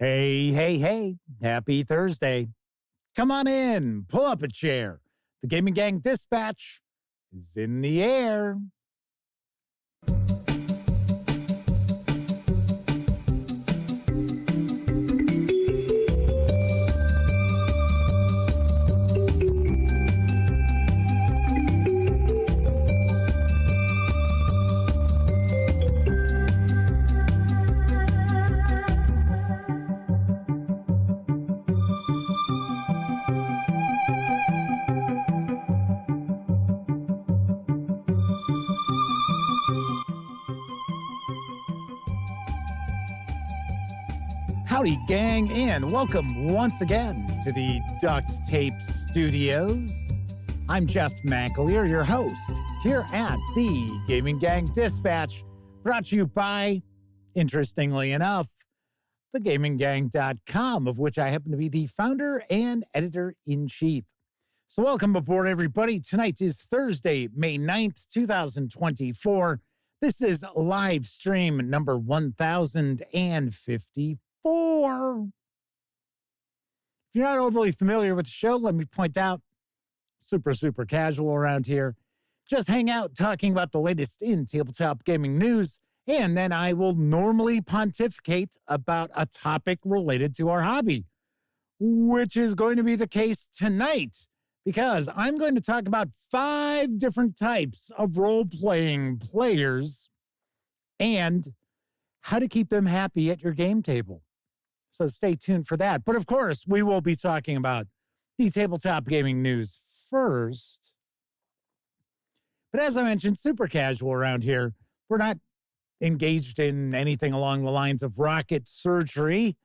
Hey, hey, hey. Happy Thursday. Come on in. Pull up a chair. The Gaming Gang Dispatch is in the air. Howdy, gang, and welcome once again to the Duct Tape Studios. I'm Jeff McAleer, your host, here at the Gaming Gang Dispatch, brought to you by, interestingly enough, thegaminggang.com, of which I happen to be the founder and editor-in-chief. So welcome aboard, everybody. Tonight is Thursday, May 9th, 2024. This is live stream number 1054. If you're not overly familiar with the show, let me point out, super casual around here. Just hang out talking about the latest in tabletop gaming news, and then I will normally pontificate about a topic related to our hobby, which is going to be the case tonight, because I'm going to talk about 5 different types of role-playing players and how to keep them happy at your game table. So stay tuned for that. But of course, we will be talking about the tabletop gaming news first. But as I mentioned, super casual around here. We're not engaged in anything along the lines of rocket surgery.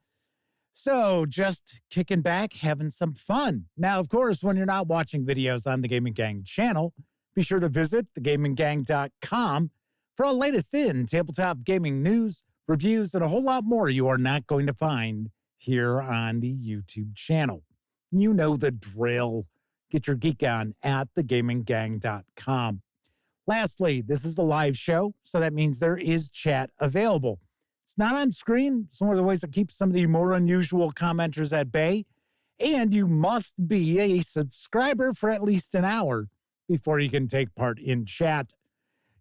So just kicking back, having some fun. Now, of course, when you're not watching videos on the Gaming Gang channel, be sure to visit thegaminggang.com for all latest in tabletop gaming news, reviews, and a whole lot more you are not going to find here on the YouTube channel. You know the drill. Get your geek on at thegaminggang.com. Lastly, this is a live show, so that means there is chat available. It's not on screen. It's one of the ways that keeps some of the more unusual commenters at bay. And you must be a subscriber for at least an hour before you can take part in chat.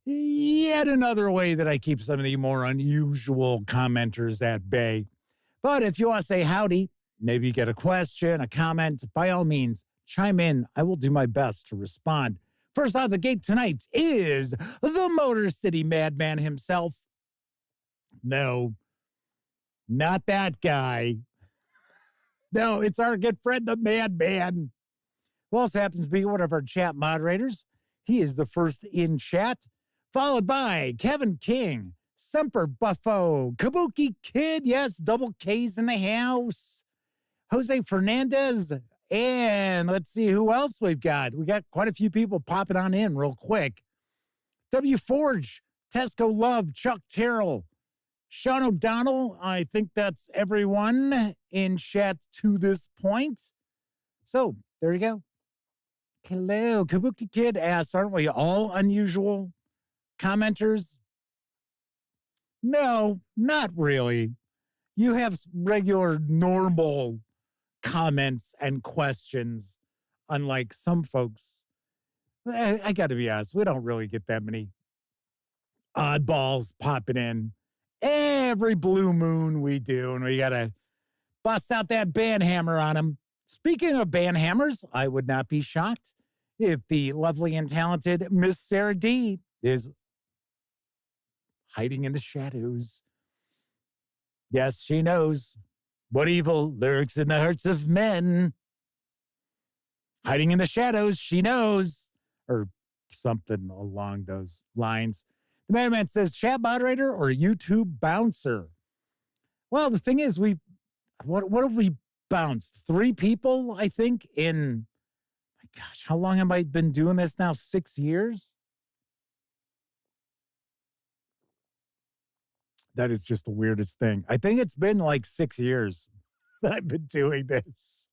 Yet another way that I keep some of the more unusual commenters at bay. But if you want to say howdy, maybe you get a question, a comment, by all means, chime in. I will do my best to respond. First out of the gate tonight is the Motor City Madman himself. No, not that guy. No, it's our good friend, the Madman, who also happens to be one of our chat moderators. He is the first in chat, followed by Kevin King, Semper Buffo, Kabuki Kid, yes, double K's in the house, Jose Fernandez, and let's see who else we've got. We got quite a few people popping on in real quick. W. Forge, Tesco Love, Chuck Terrell, Sean O'Donnell. I think that's everyone in chat to this point. So there you go. Hello, Kabuki Kid asks, aren't we all unusual commenters? No, not really. You have regular, normal comments and questions, unlike some folks. I got to be honest, we don't really get that many oddballs popping in. Every blue moon we do, and we got to bust out that band hammer on them. Speaking of band hammers, I would not be shocked if the lovely and talented Miss Sarah D is hiding in the shadows. Yes, she knows what evil lurks in the hearts of men. Hiding in the shadows, she knows. Or something along those lines. The Madman says, chat moderator or YouTube bouncer? Well, the thing is, what have we bounced? 3 people, I think, in, my gosh, how long have I been doing this now? 6 years? That is just the weirdest thing. I think it's been like 6 years that I've been doing this.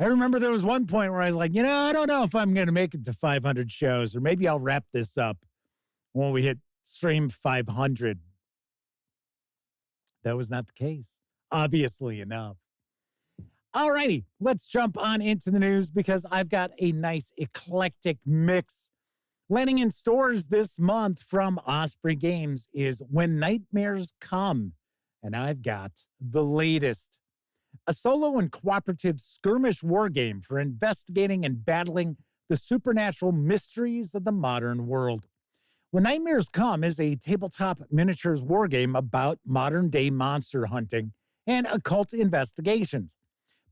I remember there was one point where I was like, I don't know if I'm going to make it to 500 shows, or maybe I'll wrap this up when we hit stream 500. That was not the case. obviously enough. All righty, let's jump on into the news because I've got a nice eclectic mix. Landing in stores this month from Osprey Games is When Nightmares Come, and I've got the latest. A solo and cooperative skirmish war game for investigating and battling the supernatural mysteries of the modern world. When Nightmares Come is a tabletop miniatures war game about modern-day monster hunting and occult investigations.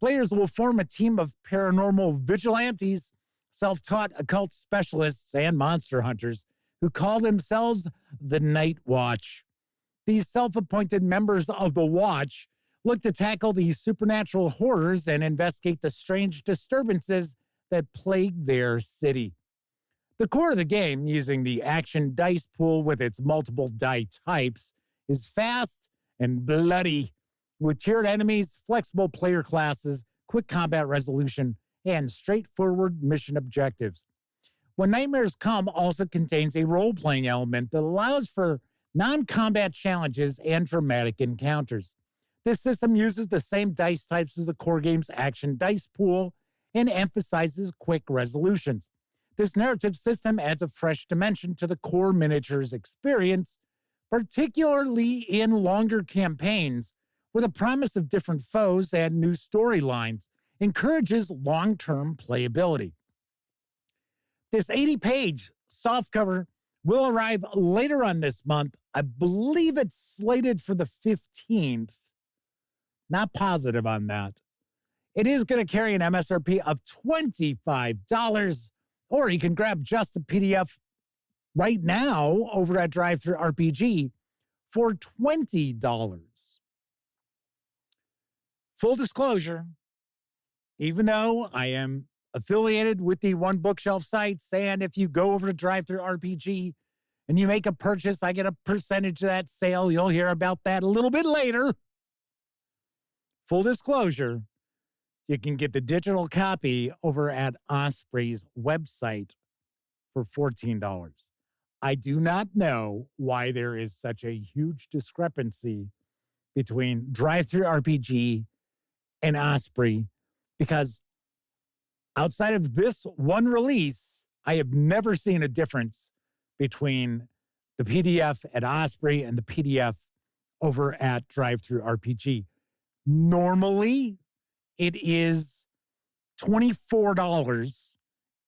Players will form a team of paranormal vigilantes, self-taught occult specialists, and monster hunters who call themselves the Night Watch. These self-appointed members of the Watch look to tackle these supernatural horrors and investigate the strange disturbances that plague their city. The core of the game, using the action dice pool with its multiple die types, is fast and bloody, with tiered enemies, flexible player classes, quick combat resolution, and straightforward mission objectives. When Nightmares Come also contains a role-playing element that allows for non-combat challenges and dramatic encounters. This system uses the same dice types as the core game's action dice pool and emphasizes quick resolutions. This narrative system adds a fresh dimension to the core miniatures experience, particularly in longer campaigns, where the promise of different foes and new storylines encourages long-term playability. This 80-page softcover will arrive later on this month. I believe it's slated for the 15th. Not positive on that. It is going to carry an MSRP of $25, or you can grab just the PDF right now over at DriveThruRPG for $20. Full disclosure, even though I am affiliated with the One Bookshelf sites, and if you go over to DriveThruRPG and you make a purchase, I get a percentage of that sale. You'll hear about that a little bit later. Full disclosure, you can get the digital copy over at Osprey's website for $14. I do not know why there is such a huge discrepancy between DriveThruRPG and Osprey, because outside of this one release, I have never seen a difference between the PDF at Osprey and the PDF over at DriveThruRPG. Normally, it is $24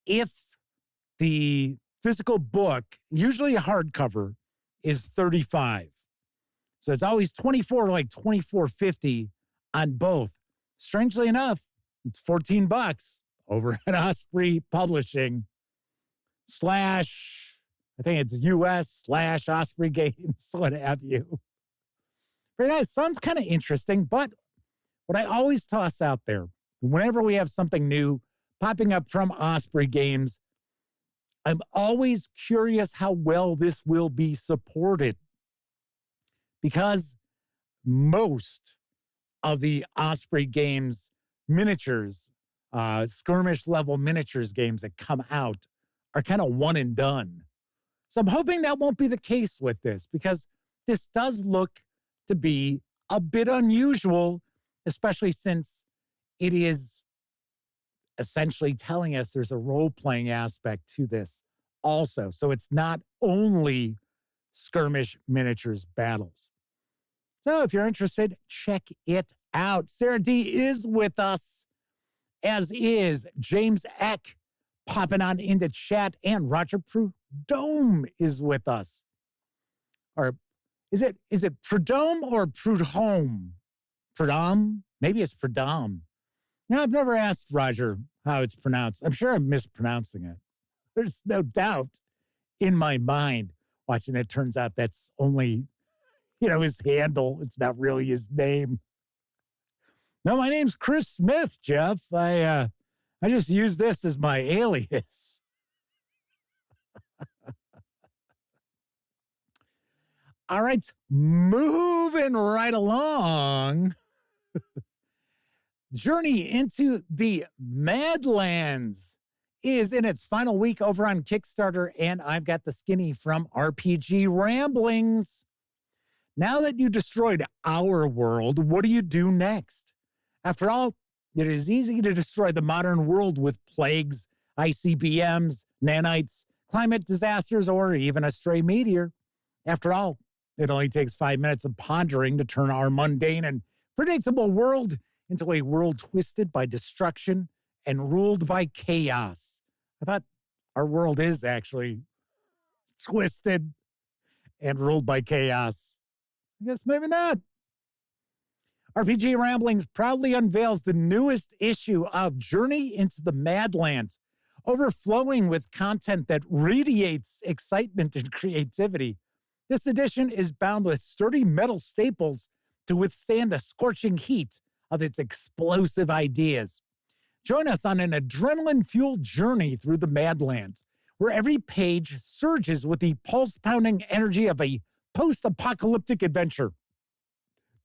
if the physical book, usually a hardcover, is $35. So it's always $24, like $24.50 on both. Strangely enough, it's $14 over at Osprey Publishing / I think it's US / Osprey Games, what have you. Very nice. Sounds kind of interesting, but what I always toss out there, whenever we have something new popping up from Osprey Games, I'm always curious how well this will be supported, because most of the Osprey Games miniatures, skirmish level miniatures games that come out are kind of one and done. So I'm hoping that won't be the case with this, because this does look to be a bit unusual, especially since it is essentially telling us there's a role-playing aspect to this also. So it's not only skirmish miniatures battles. So if you're interested, check it out. Sarah D is with us, as is James Eck popping on into chat, and Roger Prudhomme is with us. Or is it Prudhomme or Prudhomme? Prudhomme? Maybe it's Prudhomme. Now, I've never asked Roger how it's pronounced. I'm sure I'm mispronouncing it. There's no doubt in my mind. Watching it, turns out that's only, his handle. It's not really his name. No, my name's Chris Smith, Jeff. I just use this as my alias. All right, moving right along. Journey into the Madlands is in its final week over on Kickstarter, and I've got the skinny from RPG Ramblings. Now that you destroyed our world, what do you do next? After all, it is easy to destroy the modern world with plagues, ICBMs, nanites, climate disasters, or even a stray meteor. After all, it only takes 5 minutes of pondering to turn our mundane and predictable world into a world twisted by destruction and ruled by chaos. I thought our world is actually twisted and ruled by chaos. I guess maybe not. RPG Ramblings proudly unveils the newest issue of Journey into the Madlands, overflowing with content that radiates excitement and creativity. This edition is bound with sturdy metal staples to withstand the scorching heat of its explosive ideas. Join us on an adrenaline-fueled journey through the Madlands, where every page surges with the pulse-pounding energy of a post-apocalyptic adventure.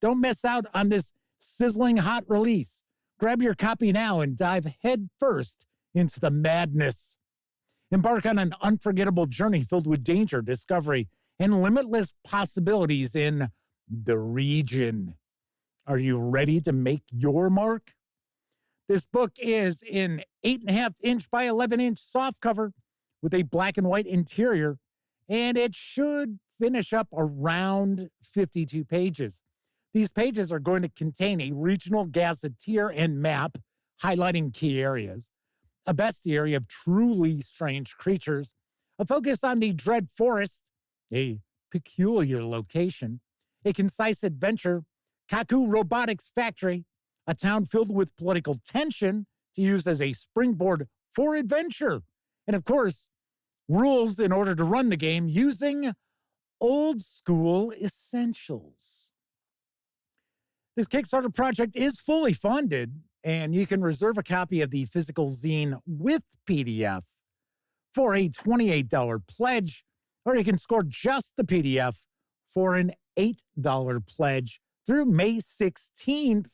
Don't miss out on this sizzling hot release. Grab your copy now and dive head first into the madness. Embark on an unforgettable journey filled with danger, discovery, and limitless possibilities in the region. Are you ready to make your mark? This book is in 8.5-inch by 11-inch softcover with a black and white interior, and it should finish up around 52 pages. These pages are going to contain a regional gazetteer and map highlighting key areas, a bestiary of truly strange creatures, a focus on the Dread Forest, a peculiar location, a concise adventure, Kaku Robotics Factory, a town filled with political tension to use as a springboard for adventure, and of course, rules in order to run the game using old school essentials. This Kickstarter project is fully funded, and you can reserve a copy of the physical zine with PDF for a $28 pledge, or you can score just the PDF for an $8 pledge through May 16th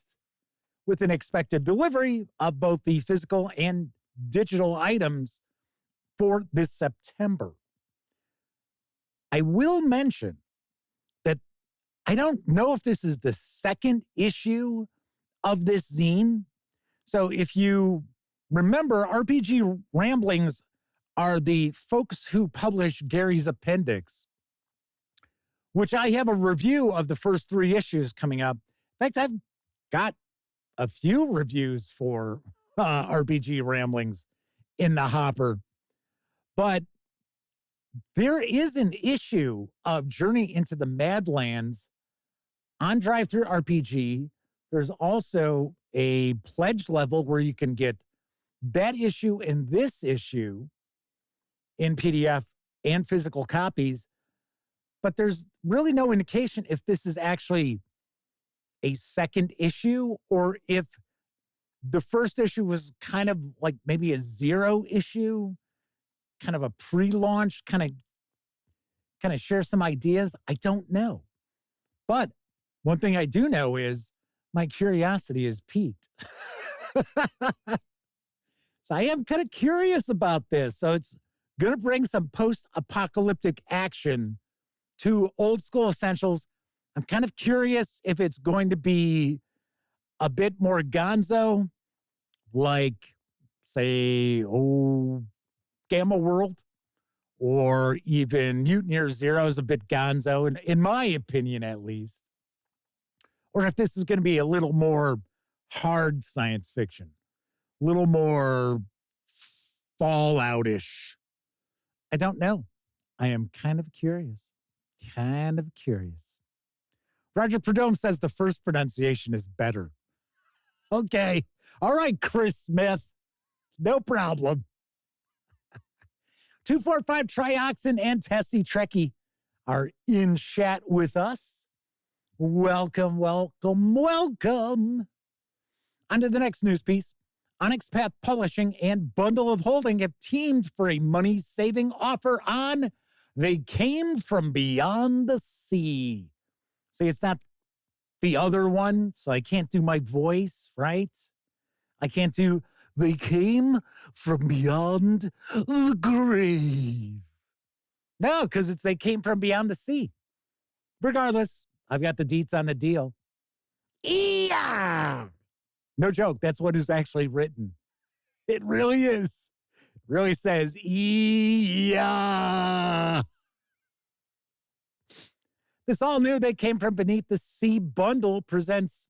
with an expected delivery of both the physical and digital items for this September. I will mention that I don't know if this is the second issue of this zine. So if you remember, RPG Ramblings are the folks who publish Gary's Appendix, which I have a review of the first 3 issues coming up. In fact, I've got a few reviews for RPG Ramblings in the hopper. But there is an issue of Journey into the Madlands on Drive-Thru RPG. There's also a pledge level where you can get that issue and this issue in PDF and physical copies. But there's really no indication if this is actually a second issue or if the first issue was kind of like maybe a 0 issue, kind of a pre-launch, kind of share some ideas. I don't know. But one thing I do know is my curiosity is piqued. So I am kind of curious about this. So it's going to bring some post-apocalyptic action to old school essentials. I'm kind of curious if it's going to be a bit more gonzo, like, say, Gamma World, or even Mutineer Zero is a bit gonzo, in my opinion at least. Or if this is going to be a little more hard science fiction, a little more Fallout-ish. I don't know. I am kind of curious. Roger Prudhomme says the first pronunciation is better. Okay. All right, Chris Smith. No problem. 245 Trioxin and Tessie Trekkie are in chat with us. Welcome. On to the next news piece. Onyx Path Publishing and Bundle of Holding have teamed for a money-saving offer on They Came From Beyond the Sea. See, it's not the other one, so I can't do my voice, right? I can't do They Came From Beyond the Grave. No, because it's They Came From Beyond the Sea. Regardless, I've got the deets on the deal. Yeah. No joke. That's what is actually written. It really is. It really says, yeah. This all new They Came From Beneath the Sea bundle presents,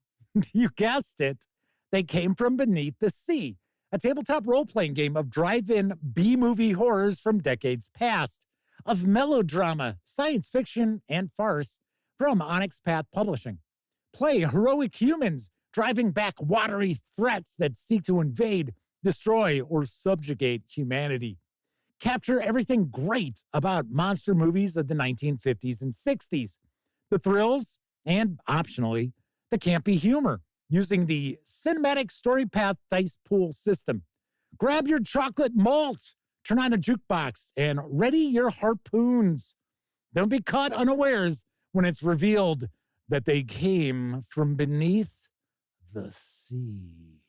you guessed it, They Came From Beneath the Sea, a tabletop role-playing game of drive-in B-movie horrors from decades past, of melodrama, science fiction, and farce from Onyx Path Publishing. Play heroic humans driving back watery threats that seek to invade, destroy, or subjugate humanity. Capture everything great about monster movies of the 1950s and 60s. The thrills and, optionally, the campy humor using the cinematic story path dice pool system. Grab your chocolate malt, turn on the jukebox, and ready your harpoons. Don't be caught unawares when it's revealed that they came from beneath the sea.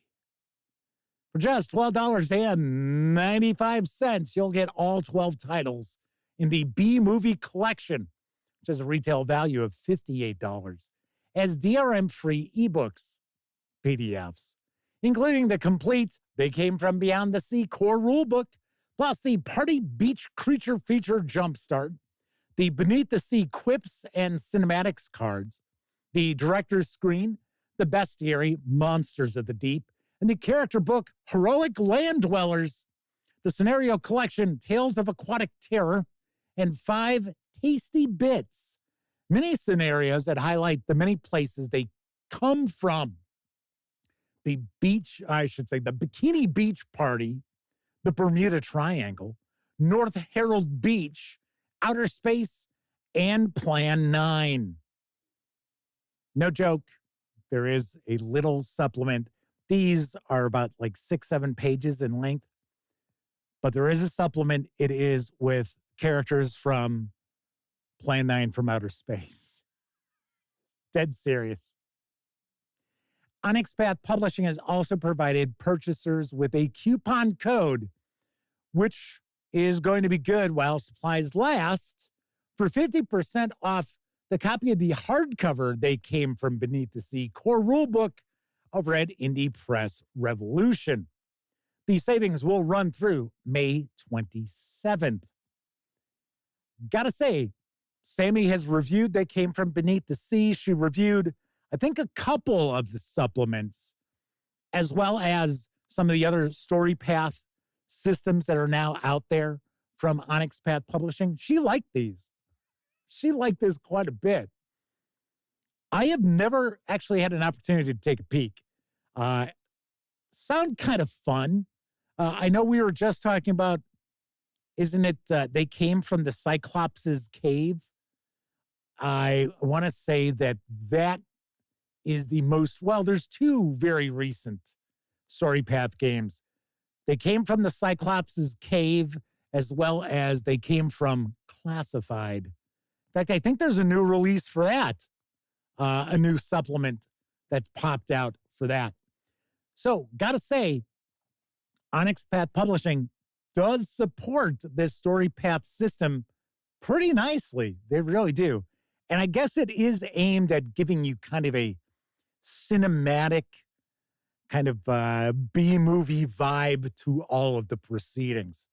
For just $12.95, you'll get all 12 titles in the B-Movie Collection, which has a retail value of $58, as DRM-free ebooks, PDFs, including the complete They Came From Beyond the Sea core rulebook, plus the Party Beach Creature Feature Jumpstart, the Beneath the Sea Quips and Cinematics cards, the Director's Screen, the Bestiary Monsters of the Deep, and the character book Heroic Land Dwellers, the scenario collection Tales of Aquatic Terror, and 5 tasty bits, mini scenarios that highlight the many places they come from. The Bikini Beach Party, the Bermuda Triangle, North Herald Beach, Outer Space, and Plan 9. No joke, there is a little supplement. These are about like 6-7 pages in length, but there is a supplement. It is with characters from Plan 9 from Outer Space. Dead serious. Onyx Path Publishing has also provided purchasers with a coupon code, which is going to be good while supplies last, for 50% off the copy of the hardcover They Came From Beneath the Sea core rulebook over at Indie Press Revolution. The savings will run through May 27th. Gotta say, Sammy has reviewed They Came From Beneath the Sea. She reviewed, I think, a couple of the supplements, as well as some of the other story path systems that are now out there from Onyx Path Publishing. She liked these. She liked this quite a bit. I have never actually had an opportunity to take a peek. Sound kind of fun. I know we were just talking about, isn't it, They Came From the Cyclops' Cave? I want to say that is the most, well, there's 2 very recent story path games. They Came From the Cyclops' Cave, as well as They Came From Classified. In fact, I think there's a new release for that, a new supplement that's popped out for that. So, gotta say, Onyx Path Publishing does support this story path system pretty nicely. They really do. And I guess it is aimed at giving you kind of a cinematic, kind of B-movie vibe to all of the proceedings.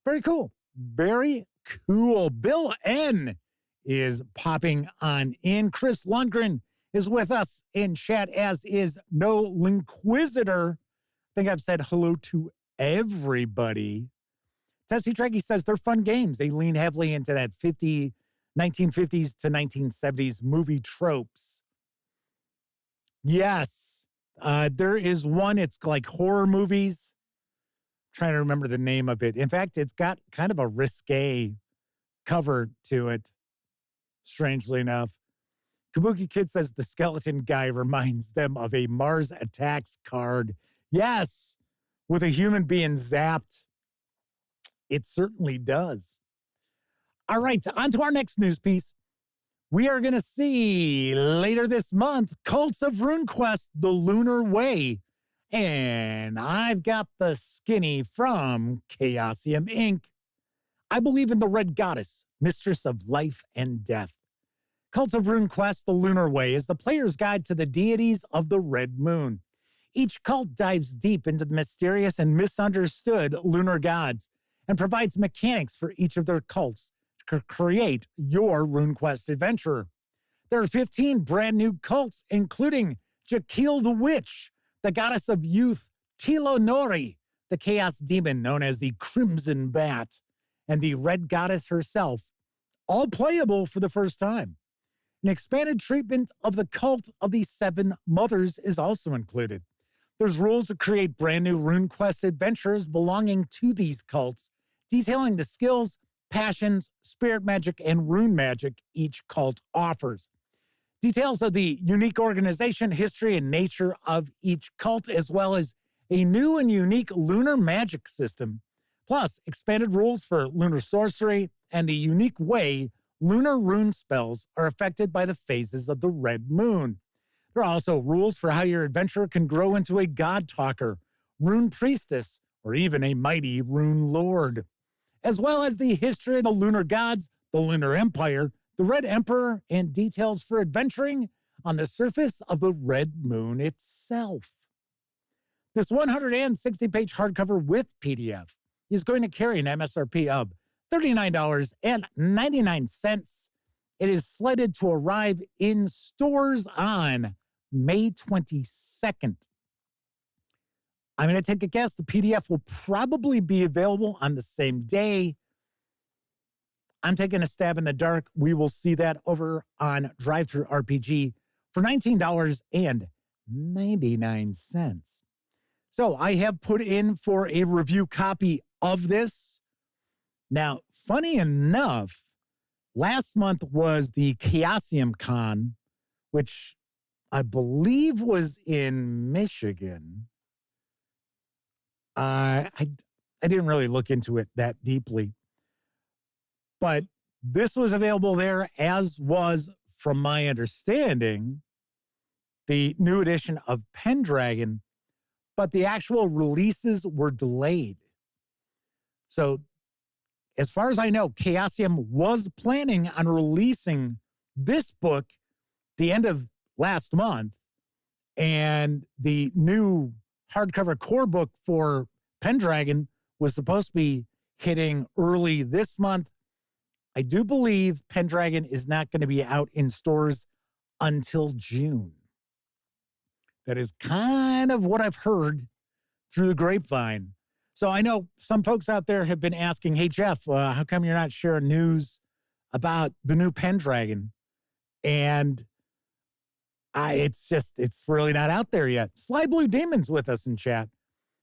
Very cool. Very cool. Bill N is popping on in. Chris Lundgren is with us in chat, as is No Linquisitor. I think I've said hello to everybody. Tessie Trekkie says they're fun games. They lean heavily into that 1950s to 1970s movie tropes. Yes. There is one, it's like horror movies. I'm trying to remember the name of it. In fact, it's got kind of a risque cover to it, strangely enough. Kabuki Kid says the skeleton guy reminds them of a Mars Attacks card. Yes, with a human being zapped. It certainly does. All right, on to our next news piece. We are going to see later this month, Cults of RuneQuest, The Lunar Way. And I've got the skinny from Chaosium Inc. I believe in the Red Goddess, mistress of life and death. Cults of RuneQuest, The Lunar Way, is the player's guide to the deities of the Red Moon. Each cult dives deep into the mysterious and misunderstood lunar gods and provides mechanics for each of their cults to create your RuneQuest adventure. There are 15 brand new cults, including Jakil the Witch, the goddess of youth, Tilo Nori, the chaos demon known as the Crimson Bat, and the Red Goddess herself, all playable for the first time. An expanded treatment of the cult of the Seven Mothers is also included. There's rules to create brand new RuneQuest adventures belonging to these cults, detailing the skills, passions, spirit magic, and rune magic each cult offers. Details of the unique organization, history, and nature of each cult, as well as a new and unique lunar magic system, plus expanded rules for lunar sorcery and the unique way lunar rune spells are affected by the phases of the red moon. There are also rules for how your adventurer can grow into a god talker, rune priestess, or even a mighty rune lord, as well as the history of the lunar gods, the lunar empire, the Red Emperor, and details for adventuring on the surface of the red moon itself. This 160-page hardcover with PDF is going to carry an MSRP of $39.99. It is slated to arrive in stores on May 22nd. I'm going to take a guess. The PDF will probably be available on the same day. I'm taking a stab in the dark. We will see that over on DriveThruRPG for $19.99. So I have put in for a review copy of this. Now, funny enough, last month was the Chaosium Con, which I believe was in Michigan. I didn't really look into it that deeply. But this was available there, as was, from my understanding, the new edition of Pendragon, but the actual releases were delayed. So, as far as I know, Chaosium was planning on releasing this book the end of last month, and the new hardcover core book for Pendragon was supposed to be hitting early this month. I do believe Pendragon is not going to be out in stores until June. That is kind of what I've heard through the grapevine. So I know some folks out there have been asking, hey, Jeff, how come you're not sharing news about the new Pendragon? And it's really not out there yet. Sly Blue Demon's with us in chat.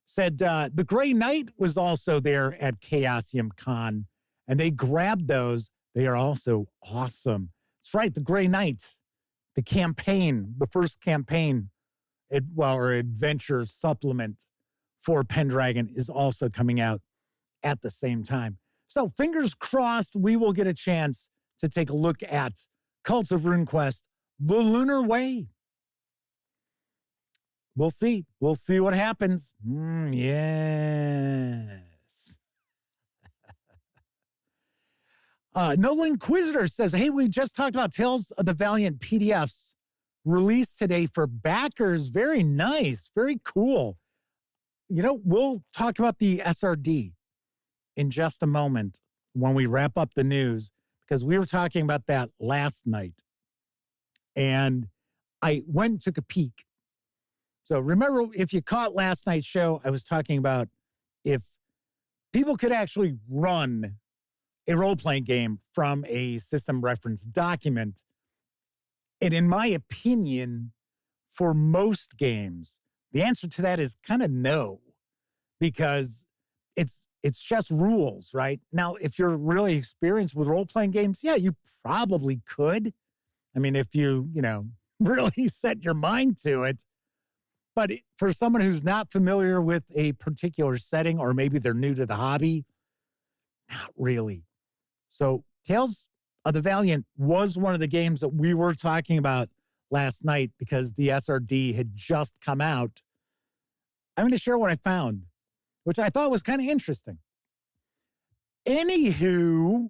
Said the Grey Knight was also there at Chaosium Con, and they grabbed those. They are also awesome. That's right, the Grey Knight, the campaign, the first campaign, or adventure supplement for Pendragon is also coming out at the same time. So fingers crossed we will get a chance to take a look at Cults of RuneQuest, The Lunar Way. We'll see. We'll see what happens. Yes. Nolan Inquisitor says, hey, we just talked about Tales of the Valiant PDFs released today for backers. Very nice. Very cool. You know, we'll talk about the SRD in just a moment when we wrap up the news, because we were talking about that last night. And I went and took a peek. So remember, if you caught last night's show, I was talking about if people could actually run a role-playing game from a system reference document. And in my opinion, for most games, the answer to that is kind of no, because it's just rules, right? Now, if you're really experienced with role-playing games, yeah, you probably could. I mean, if you really set your mind to it. But for someone who's not familiar with a particular setting, or maybe they're new to the hobby, not really. So Tales of the Valiant was one of the games that we were talking about last night because the SRD had just come out. I'm going to share what I found, which I thought was kind of interesting. Anywho,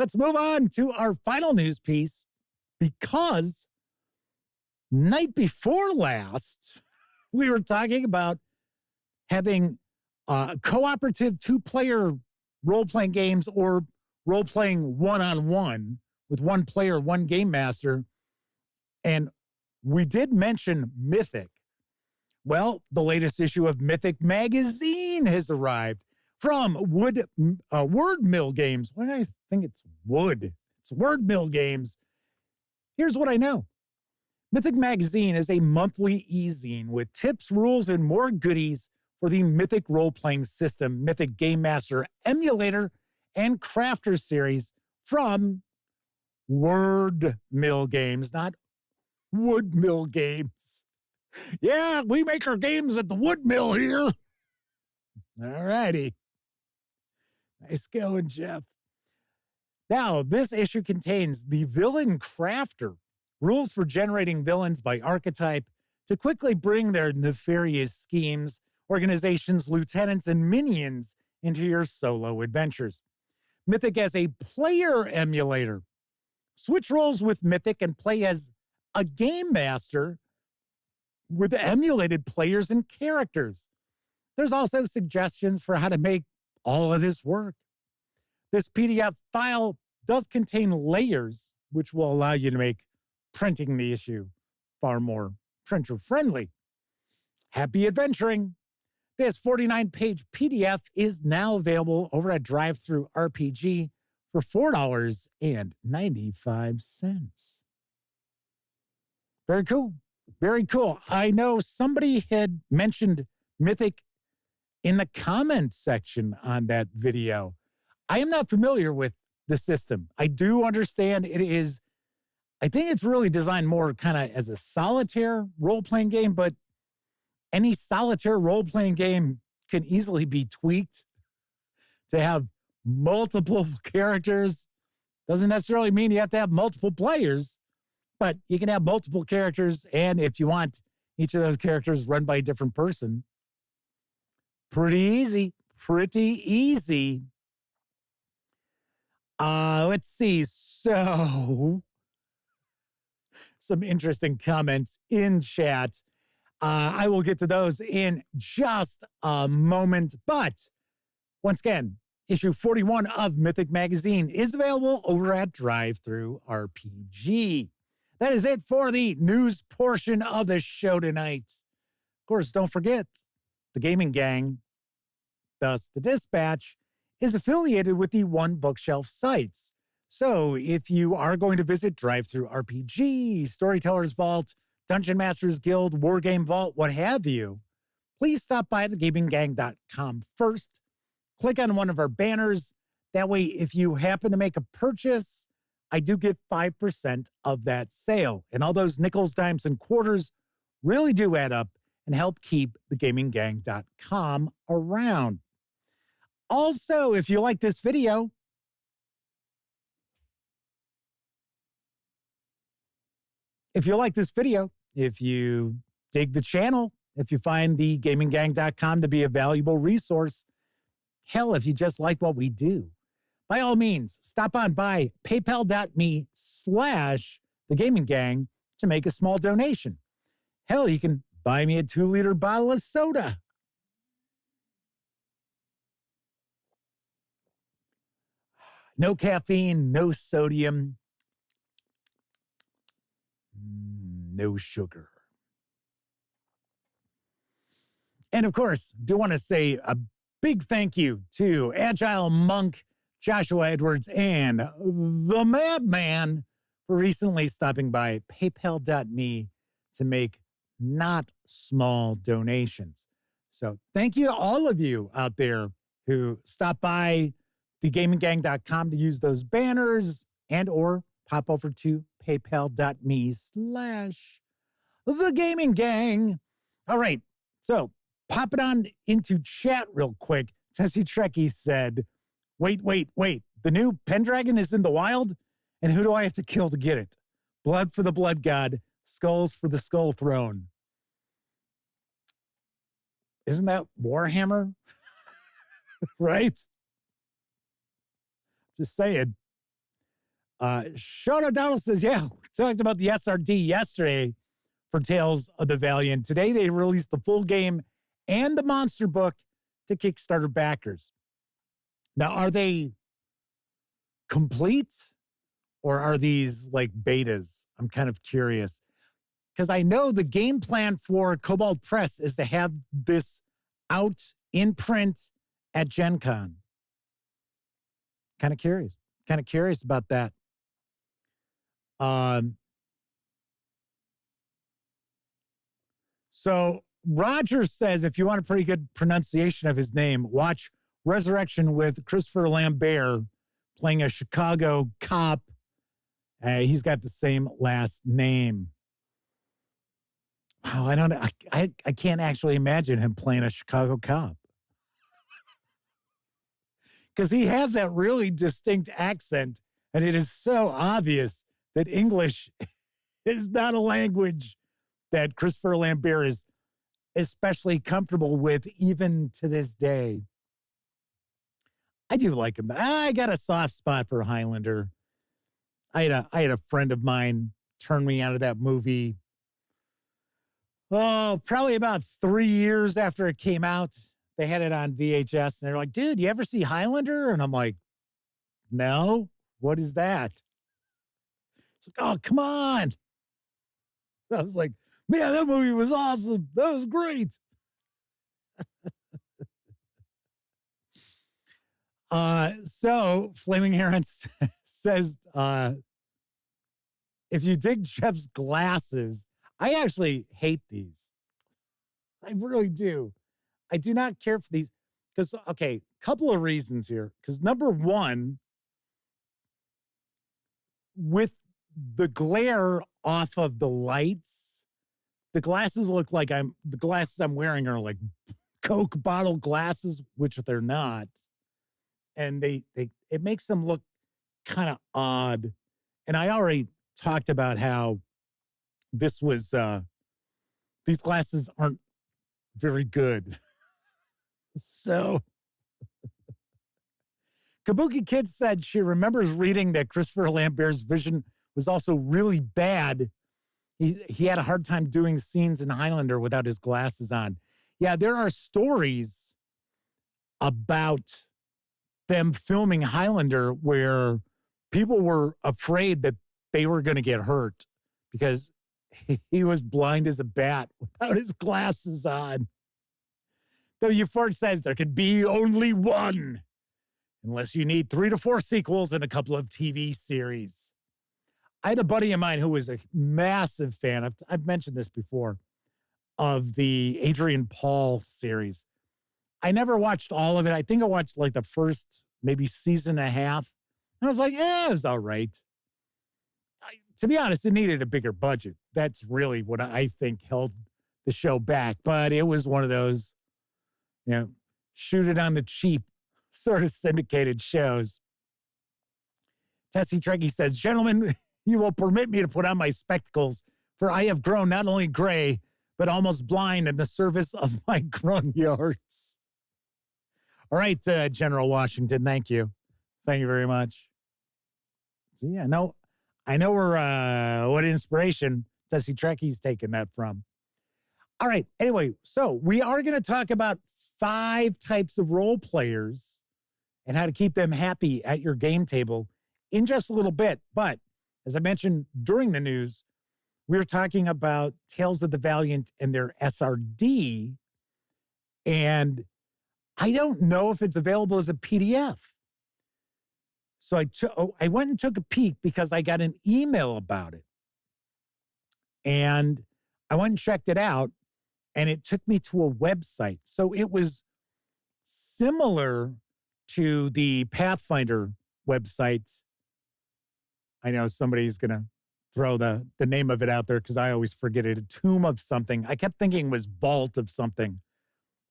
Let's move on to our final news piece, because night before last, we were talking about having cooperative two-player role-playing games or role-playing one-on-one with one player, one game master. And we did mention Mythic. Well, the latest issue of Mythic magazine has arrived from Word Mill Games. Why do I think it's Wood? It's Word Mill Games. Here's what I know. Mythic magazine is a monthly e-zine with tips, rules, and more goodies for the Mythic role-playing system, Mythic Game Master Emulator, and Crafter series from Word Mill Games, not Wood Mill Games. Yeah, we make our games at the Wood Mill here. All righty. Nice going, Jeff. Now, this issue contains the Villain Crafter, rules for generating villains by archetype to quickly bring their nefarious schemes, organizations, lieutenants, and minions into your solo adventures. Mythic as a player emulator. Switch roles with Mythic and play as a game master with emulated players and characters. There's also suggestions for how to make all of this work. This PDF file does contain layers, which will allow you to make printing the issue far more printer-friendly. Happy adventuring! This 49-page PDF is now available over at DriveThruRPG for $4.95. Very cool. Very cool. I know somebody had mentioned Mythic in the comments section on that video. I am not familiar with the system. I do understand it is, I think it's really designed more kind of as a solitaire role-playing game, but any solitaire role-playing game can easily be tweaked to have multiple characters. Doesn't necessarily mean you have to have multiple players, but you can have multiple characters, and if you want each of those characters run by a different person, pretty easy, pretty easy. Let's see. So, some interesting comments in chat. I will get to those in just a moment. But once again, issue 41 of Mythic Magazine is available over at DriveThruRPG. That is it for the news portion of the show tonight. Of course, don't forget, the Gaming Gang, thus the Dispatch, is affiliated with the One Bookshelf sites. So if you are going to visit DriveThruRPG, Storyteller's Vault, Dungeon Masters Guild, Wargame Vault, what have you, please stop by thegaminggang.com first. Click on one of our banners. That way, if you happen to make a purchase, I do get 5% of that sale. And all those nickels, dimes, and quarters really do add up and help keep thegaminggang.com around. Also, if you like this video, if you dig the channel, if you find thegaminggang.com to be a valuable resource, hell, if you just like what we do, by all means, stop on by paypal.me/thegaminggang to make a small donation. Hell, you can buy me a 2-liter bottle of soda. No caffeine, no sodium, no sugar. And of course, do want to say a big thank you to Agile Monk, Joshua Edwards, and the Madman for recently stopping by paypal.me to make not small donations. So thank you to all of you out there who stopped by thegaminggang.com to use those banners and or pop over to paypal.me/thegaminggang. All right, so pop it on into chat real quick. Tessie Trekkie said, wait. The new Pendragon is in the wild? And who do I have to kill to get it? Blood for the Blood God, skulls for the Skull Throne. Isn't that Warhammer? Right? Just saying. Sean O'Donnell says, yeah, we talked about the SRD yesterday for Tales of the Valiant. Today they released the full game and the monster book to Kickstarter backers. Now, are they complete or are these like betas? I'm kind of curious because I know the game plan for Cobalt Press is to have this out in print at Gen Con. Kind of curious about that. So Roger says, if you want a pretty good pronunciation of his name, watch Resurrection with Christopher Lambert playing a Chicago cop. He's got the same last name. Wow, I don't know. I can't actually imagine him playing a Chicago cop. Because he has that really distinct accent, and it is so obvious that English is not a language that Christopher Lambert is especially comfortable with even to this day. I do like him. I got a soft spot for Highlander. I had a friend of mine turn me out of that movie. Oh, probably about 3 years after it came out. They had it on VHS, and they're like, dude, you ever see Highlander? And I'm like, no, what is that? It's like, oh, come on. I was like, man, that movie was awesome. That was great. So Flaming Heron says, if you dig Jeff's glasses, I actually hate these. I really do. I do not care for these because, okay, couple of reasons here. Because number one, with the glare off of the lights, the glasses look like the glasses I'm wearing are like Coke bottle glasses, which they're not. And it makes them look kind of odd. And I already talked about how this was, these glasses aren't very good. So, Kabuki Kid said she remembers reading that Christopher Lambert's vision was also really bad. He had a hard time doing scenes in Highlander without his glasses on. Yeah, there are stories about them filming Highlander where people were afraid that they were going to get hurt because he was blind as a bat without his glasses on. W. Ford says there could be only one, unless you need 3 to 4 sequels and a couple of TV series. I had a buddy of mine who was a massive fan, I've mentioned this before, of the Adrian Paul series. I never watched all of it. I think I watched like the first maybe season and a half. And I was like, it was all right. To be honest, it needed a bigger budget. That's really what I think held the show back. But it was one of those, shoot it on the cheap sort of syndicated shows. Tessie Trekkie says, gentlemen, you will permit me to put on my spectacles, for I have grown not only gray, but almost blind in the service of my gruntyards. All right, General Washington, thank you. Thank you very much. So, yeah, I know what inspiration Tessie Trekkie's taken that from. All right, anyway, so we are going to talk about 5 types of role players and how to keep them happy at your game table in just a little bit. But as I mentioned during the news, we were talking about Tales of the Valiant and their SRD, and I don't know if it's available as a PDF. So I went and took a peek because I got an email about it. And I went and checked it out, and it took me to a website. So it was similar to the Pathfinder website. I know somebody's going to throw the name of it out there because I always forget it. A Tomb of something. I kept thinking it was Vault of something.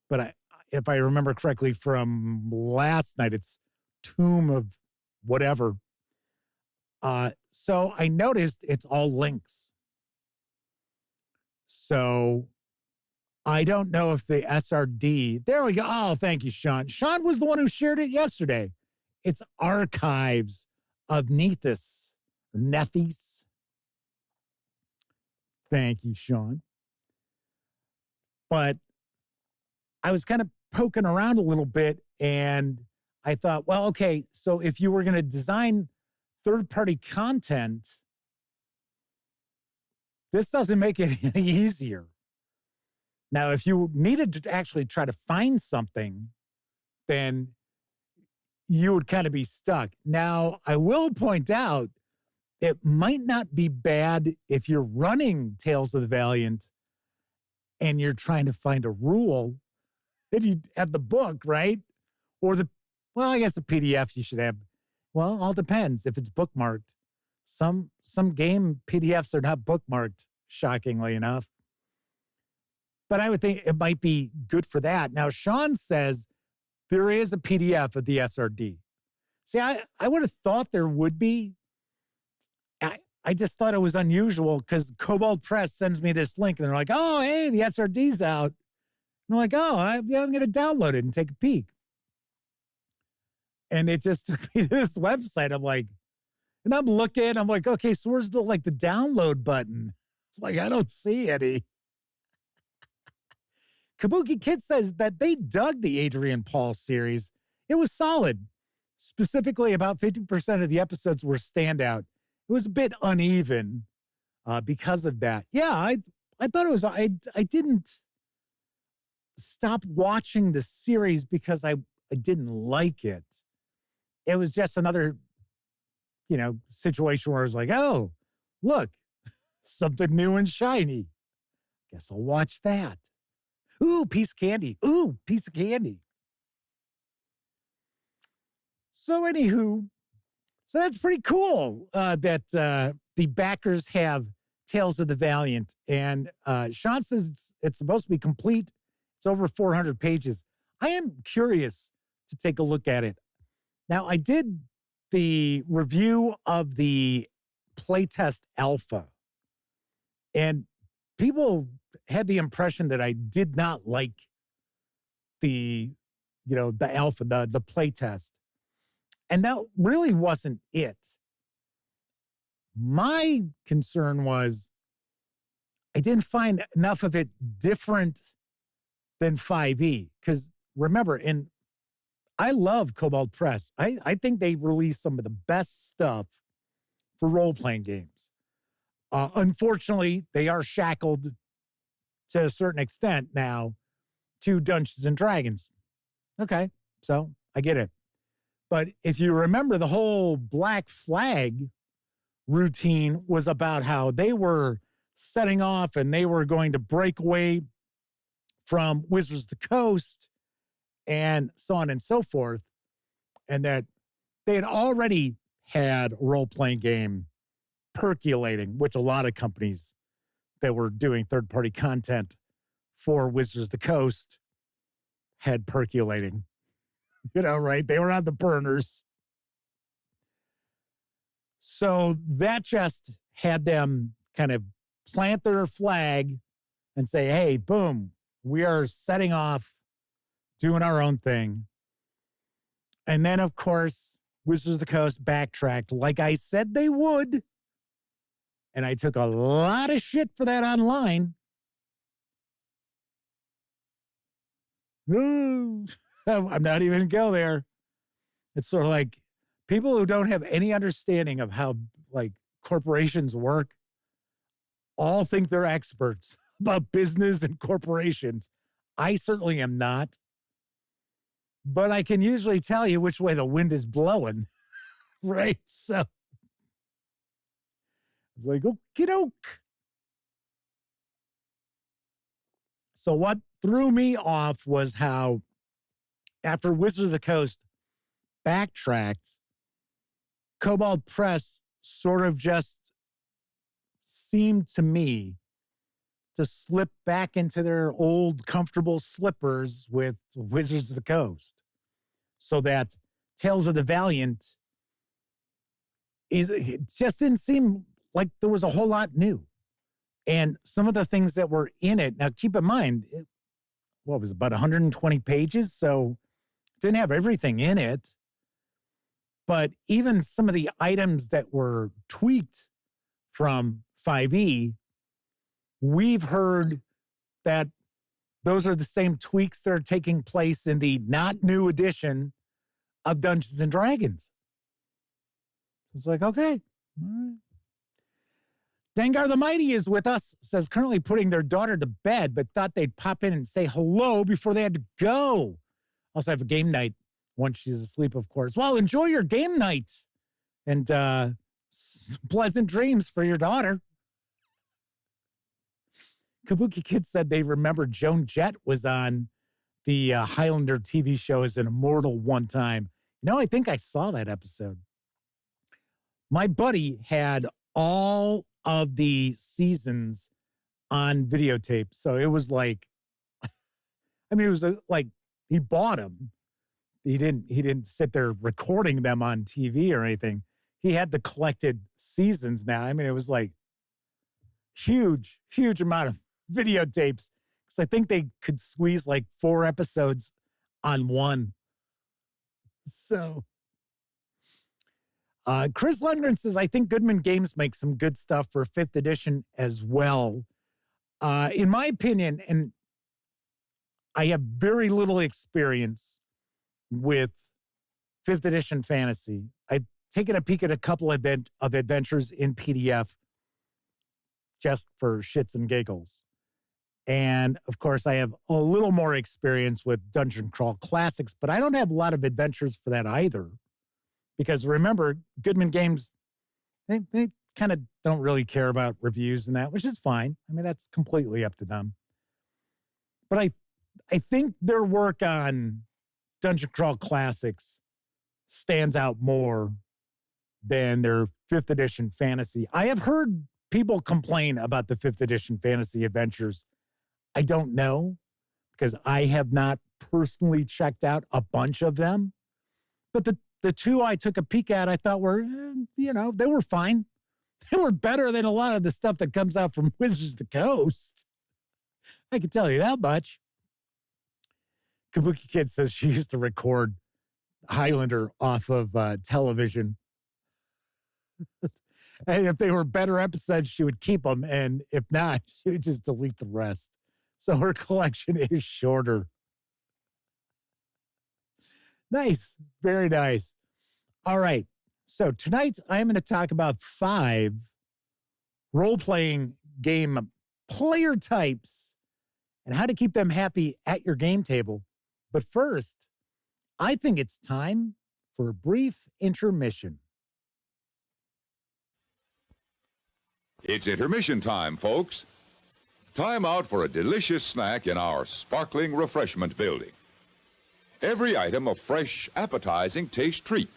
But if I remember correctly from last night, it's Tomb of whatever. So I noticed it's all links. So I don't know if the SRD, there we go. Oh, thank you, Sean. Sean was the one who shared it yesterday. It's Archives of Nethys. or Nethies. Thank you, Sean. But I was kind of poking around a little bit, and I thought, well, okay, so if you were going to design third-party content, this doesn't make it any easier. Now, if you needed to actually try to find something, then you would kind of be stuck. Now, I will point out, it might not be bad if you're running Tales of the Valiant and you're trying to find a rule, and you have the book, right? Or I guess the PDF you should have. Well, all depends if it's bookmarked. Some game PDFs are not bookmarked, shockingly enough. But I would think it might be good for that. Now, Sean says there is a PDF of the SRD. See, I would have thought there would be. I just thought it was unusual because Cobalt Press sends me this link and they're like, oh, hey, the SRD's out. And I'm like, oh, I'm going to download it and take a peek. And it just took me to this website. I'm like, and I'm looking, I'm like, okay, so where's the download button? Like, I don't see any. Kabuki Kid says that they dug the Adrian Paul series. It was solid. Specifically, about 50% of the episodes were standout. It was a bit uneven because of that. Yeah, I thought it was, I didn't stop watching the series because I didn't like it. It was just another, situation where I was like, oh, look, something new and shiny. Guess I'll watch that. Ooh, piece of candy. Ooh, piece of candy. So anywho, so that's pretty cool that the backers have Tales of the Valiant. And Sean says it's supposed to be complete. It's over 400 pages. I am curious to take a look at it. Now, I did the review of the playtest alpha, and people had the impression that I did not like the alpha, the playtest. And that really wasn't it. My concern was I didn't find enough of it different than 5e. Because remember, I love Cobalt Press. I think they release some of the best stuff for role-playing games. Unfortunately, they are shackled to a certain extent now to Dungeons and Dragons. Okay, so I get it. But if you remember, the whole Black Flag routine was about how they were setting off and they were going to break away from Wizards of the Coast and so on and so forth. And that they had already had a role-playing game percolating, which a lot of companies that were doing third-party content for Wizards of the Coast had percolating. Right? They were on the burners. So that just had them kind of plant their flag and say, hey, boom, we are setting off, doing our own thing. And then, of course, Wizards of the Coast backtracked like I said they would. And I took a lot of shit for that online. Ooh. I'm not even going to go there. It's sort of like people who don't have any understanding of how corporations work all think they're experts about business and corporations. I certainly am not. But I can usually tell you which way the wind is blowing. Right? So it's like, okie doke. So what threw me off was how after Wizards of the Coast backtracked, Cobalt Press sort of just seemed to me to slip back into their old comfortable slippers with Wizards of the Coast. So that Tales of the Valiant it just didn't seem like there was a whole lot new. And some of the things that were in it, now keep in mind, what was it, about 120 pages? So it didn't have everything in it. But even some of the items that were tweaked from 5e, we've heard that those are the same tweaks that are taking place in the not new edition of Dungeons and Dragons. It's like, okay. All right. Dengar the Mighty is with us, says currently putting their daughter to bed, but thought they'd pop in and say hello before they had to go. Also have a game night once she's asleep, of course. Well, enjoy your game night and pleasant dreams for your daughter. Kabuki Kid said they remember Joan Jett was on the Highlander TV show as an immortal one time. You know, I think I saw that episode. My buddy had all of the seasons on videotape. So it was like, I mean, it was like he bought them. He didn't sit there recording them on TV or anything. He had the collected seasons now. I mean, it was like huge amount of videotapes. Because I think they could squeeze like 4 episodes on one. So Chris Lundgren says, I think Goodman Games makes some good stuff for 5th edition as well. In my opinion, and I have very little experience with 5th edition fantasy. I've taken a peek at a couple of adventures in PDF just for shits and giggles. And of course, I have a little more experience with Dungeon Crawl Classics, but I don't have a lot of adventures for that either. Because remember, Goodman Games, they kind of don't really care about reviews and that, which is fine. I mean, that's completely up to them. But I think their work on Dungeon Crawl Classics stands out more than their 5th edition fantasy. I have heard people complain about the 5th edition fantasy adventures. I don't know, because I have not personally checked out a bunch of them. But the 2 I took a peek at, I thought were, they were fine. They were better than a lot of the stuff that comes out from Wizards of the Coast. I can tell you that much. Kabuki Kid says she used to record Highlander off of television. And if they were better episodes, she would keep them. And if not, she would just delete the rest. So her collection is shorter. Nice. Very nice. All right. So tonight I'm going to talk about 5 role-playing game player types and how to keep them happy at your game table. But first, I think it's time for a brief intermission. It's intermission time, folks. Time out for a delicious snack in our sparkling refreshment building. Every item a fresh, appetizing taste treat.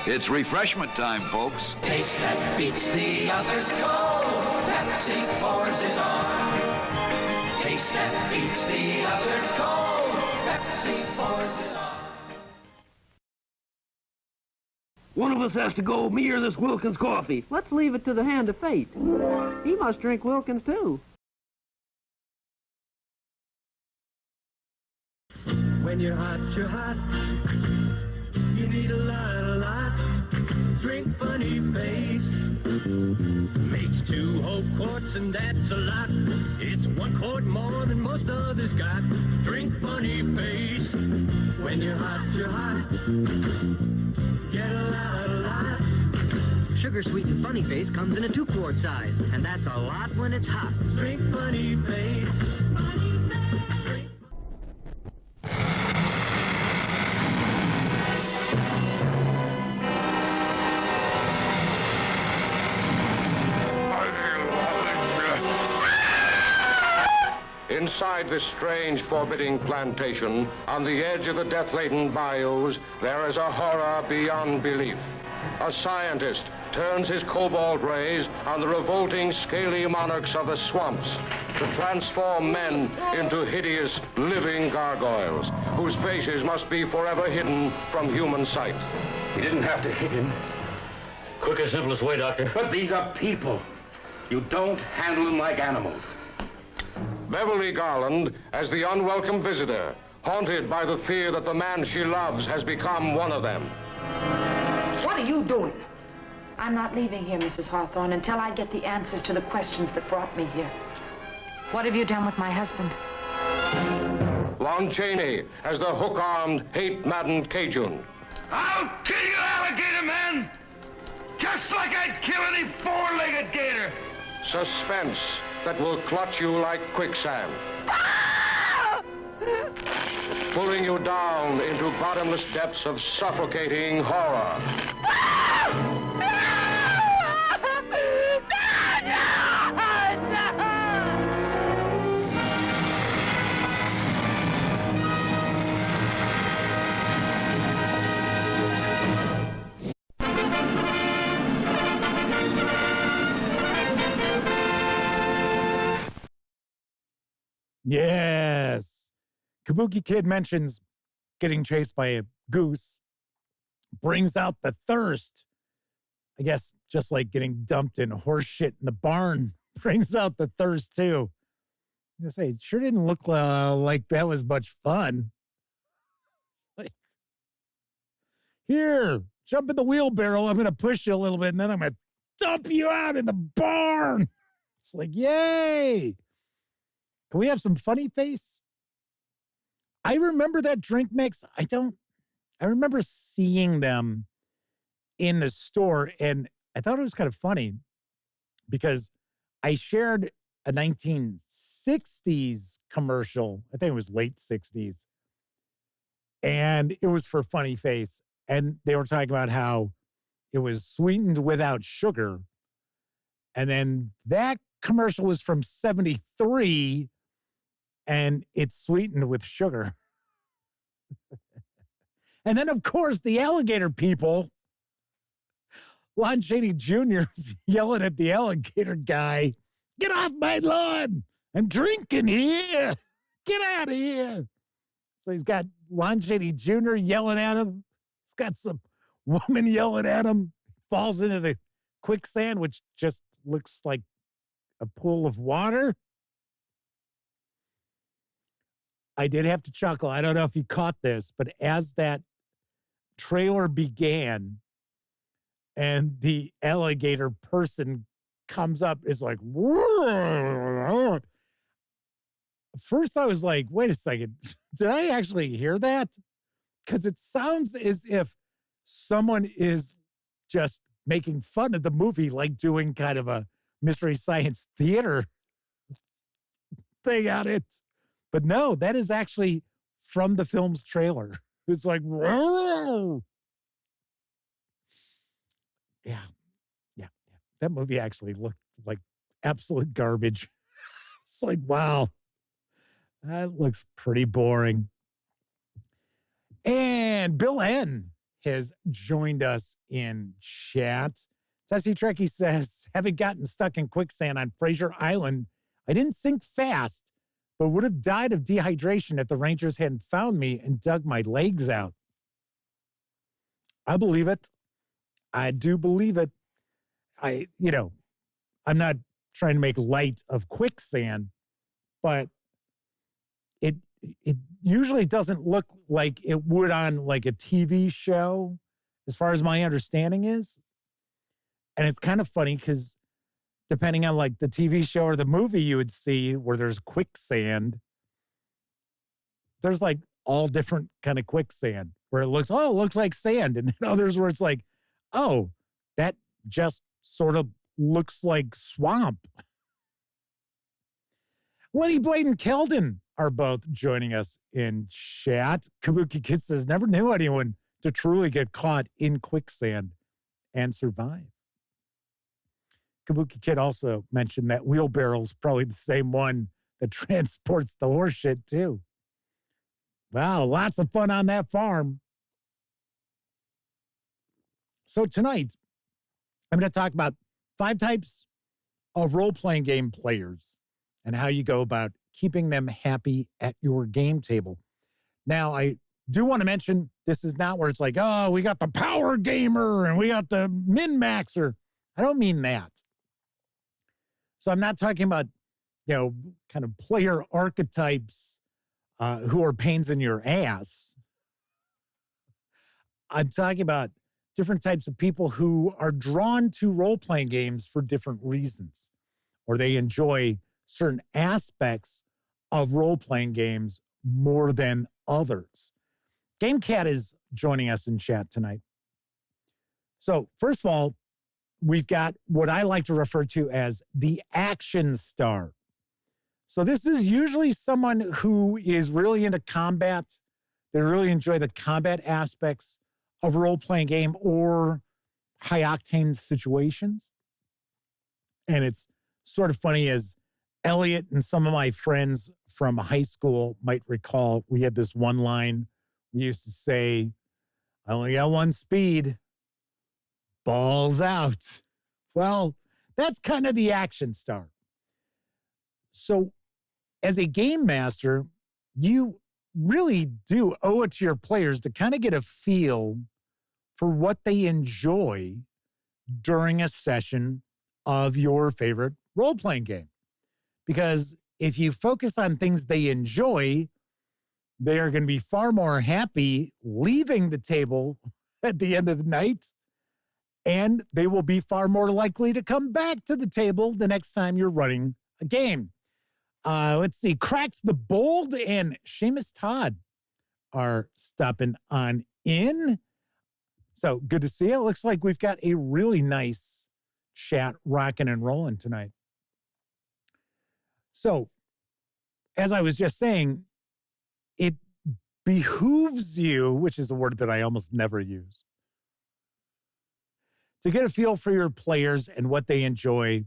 It's refreshment time, folks. Taste that beats the others cold. Pepsi pours it on. Taste that beats the others cold. Pepsi pours it on. One of us has to go, me or this Wilkins coffee. Let's leave it to the hand of fate. He must drink Wilkins, too. When you're hot, you need a lot. Drink Funny Face. Makes 2 whole quarts and that's a lot. It's 1 quart more than most others got. Drink Funny Face. When you're hot, get a lot. Sugar sweetened Funny Face comes in a 2-quart size, and that's a lot when it's hot. Drink Funny Face. Funny Face. Inside this strange, forbidding plantation, on the edge of the death-laden bayous, there is a horror beyond belief. A scientist turns his cobalt rays on the revolting scaly monarchs of the swamps to transform men into hideous living gargoyles whose faces must be forever hidden from human sight. You didn't have to hit him. Quickest, simplest way, Doctor. But these are people. You don't handle them like animals. Beverly Garland as the unwelcome visitor, haunted by the fear that the man she loves has become one of them. What are you doing? I'm not leaving here, Mrs. Hawthorne, until I get the answers to the questions that brought me here. What have you done with my husband? Lon Chaney as the hook-armed, hate-maddened Cajun. I'll kill you, alligator man! Just like I'd kill any four-legged gator! Suspense that will clutch you like quicksand. Pulling you down into bottomless depths of suffocating horror. Yes. Kabuki Kid mentions getting chased by a goose, brings out the thirst. I guess just like getting dumped in horse shit in the barn brings out the thirst too. I'm gonna say, it sure didn't look like that was much fun. Like, here, jump in the wheelbarrow. I'm gonna push you a little bit, and then I'm gonna dump you out in the barn. It's like, yay. Can we have some funny face? I remember that drink mix. I remember seeing them in the store, and I thought it was kind of funny because I shared a 1960s commercial. I think it was late 60s. And it was for Funny Face. And they were talking about how it was sweetened without sugar. And then that commercial was from 73. And it's sweetened with sugar. And then, of course, the alligator people, Lon Chaney Jr. is yelling at the alligator guy, get off my lawn. I'm drinking here. Get out of here. So he's got Lon Chaney Jr. yelling at him. He's got some woman yelling at him. Falls into the quicksand, which just looks like a pool of water. I did have to chuckle. I don't know if you caught this, but as that trailer began and the alligator person comes up, it's like, whoa. First I was like, wait a second. Did I actually hear that? Because it sounds as if someone is just making fun of the movie, like doing kind of a Mystery Science Theater thing on it. But no, that is actually from the film's trailer. It's like, whoa. Yeah. That movie actually looked like absolute garbage. It's like, wow, that looks pretty boring. And Bill N has joined us in chat. Tessie Trekkie says, having gotten stuck in quicksand on Fraser Island, I didn't sink fast, but would have died of dehydration if the Rangers hadn't found me and dug my legs out. I believe it. I do believe it. I'm not trying to make light of quicksand, but it usually doesn't look like it would on like a TV show, as far as my understanding is. And it's kind of funny because depending on like the TV show or the movie you would see where there's quicksand, there's like all different kind of quicksand where it looks like sand. And then others where it's like, oh, that just sort of looks like swamp. Lenny Blade and Keldon are both joining us in chat. Kabuki Kid says, never knew anyone to truly get caught in quicksand and survive. Kabuki Kid also mentioned that wheelbarrow's probably the same one that transports the horse shit too. Wow, lots of fun on that farm. So tonight, I'm going to talk about 5 types of role-playing game players and how you go about keeping them happy at your game table. Now, I do want to mention this is not where it's like, oh, we got the power gamer and we got the min-maxer. I don't mean that. So I'm not talking about, kind of player archetypes who are pains in your ass. I'm talking about different types of people who are drawn to role-playing games for different reasons, or they enjoy certain aspects of role-playing games more than others. GameCat is joining us in chat tonight. So first of all, we've got what I like to refer to as the action star. So this is usually someone who is really into combat. They really enjoy the combat aspects of a role-playing game or high-octane situations. And it's sort of funny, as Elliot and some of my friends from high school might recall, we had this one line we used to say, I only got one speed, balls out. Well, that's kind of the action star. So as a game master, you really do owe it to your players to kind of get a feel for what they enjoy during a session of your favorite role-playing game. Because if you focus on things they enjoy, they are going to be far more happy leaving the table at the end of the night, and they will be far more likely to come back to the table the next time you're running a game. Let's see, Cracks the Bold and Seamus Todd are stopping on in. So good to see you. It looks like we've got a really nice chat rocking and rolling tonight. So, as I was just saying, it behooves you, which is a word that I almost never use, to get a feel for your players and what they enjoy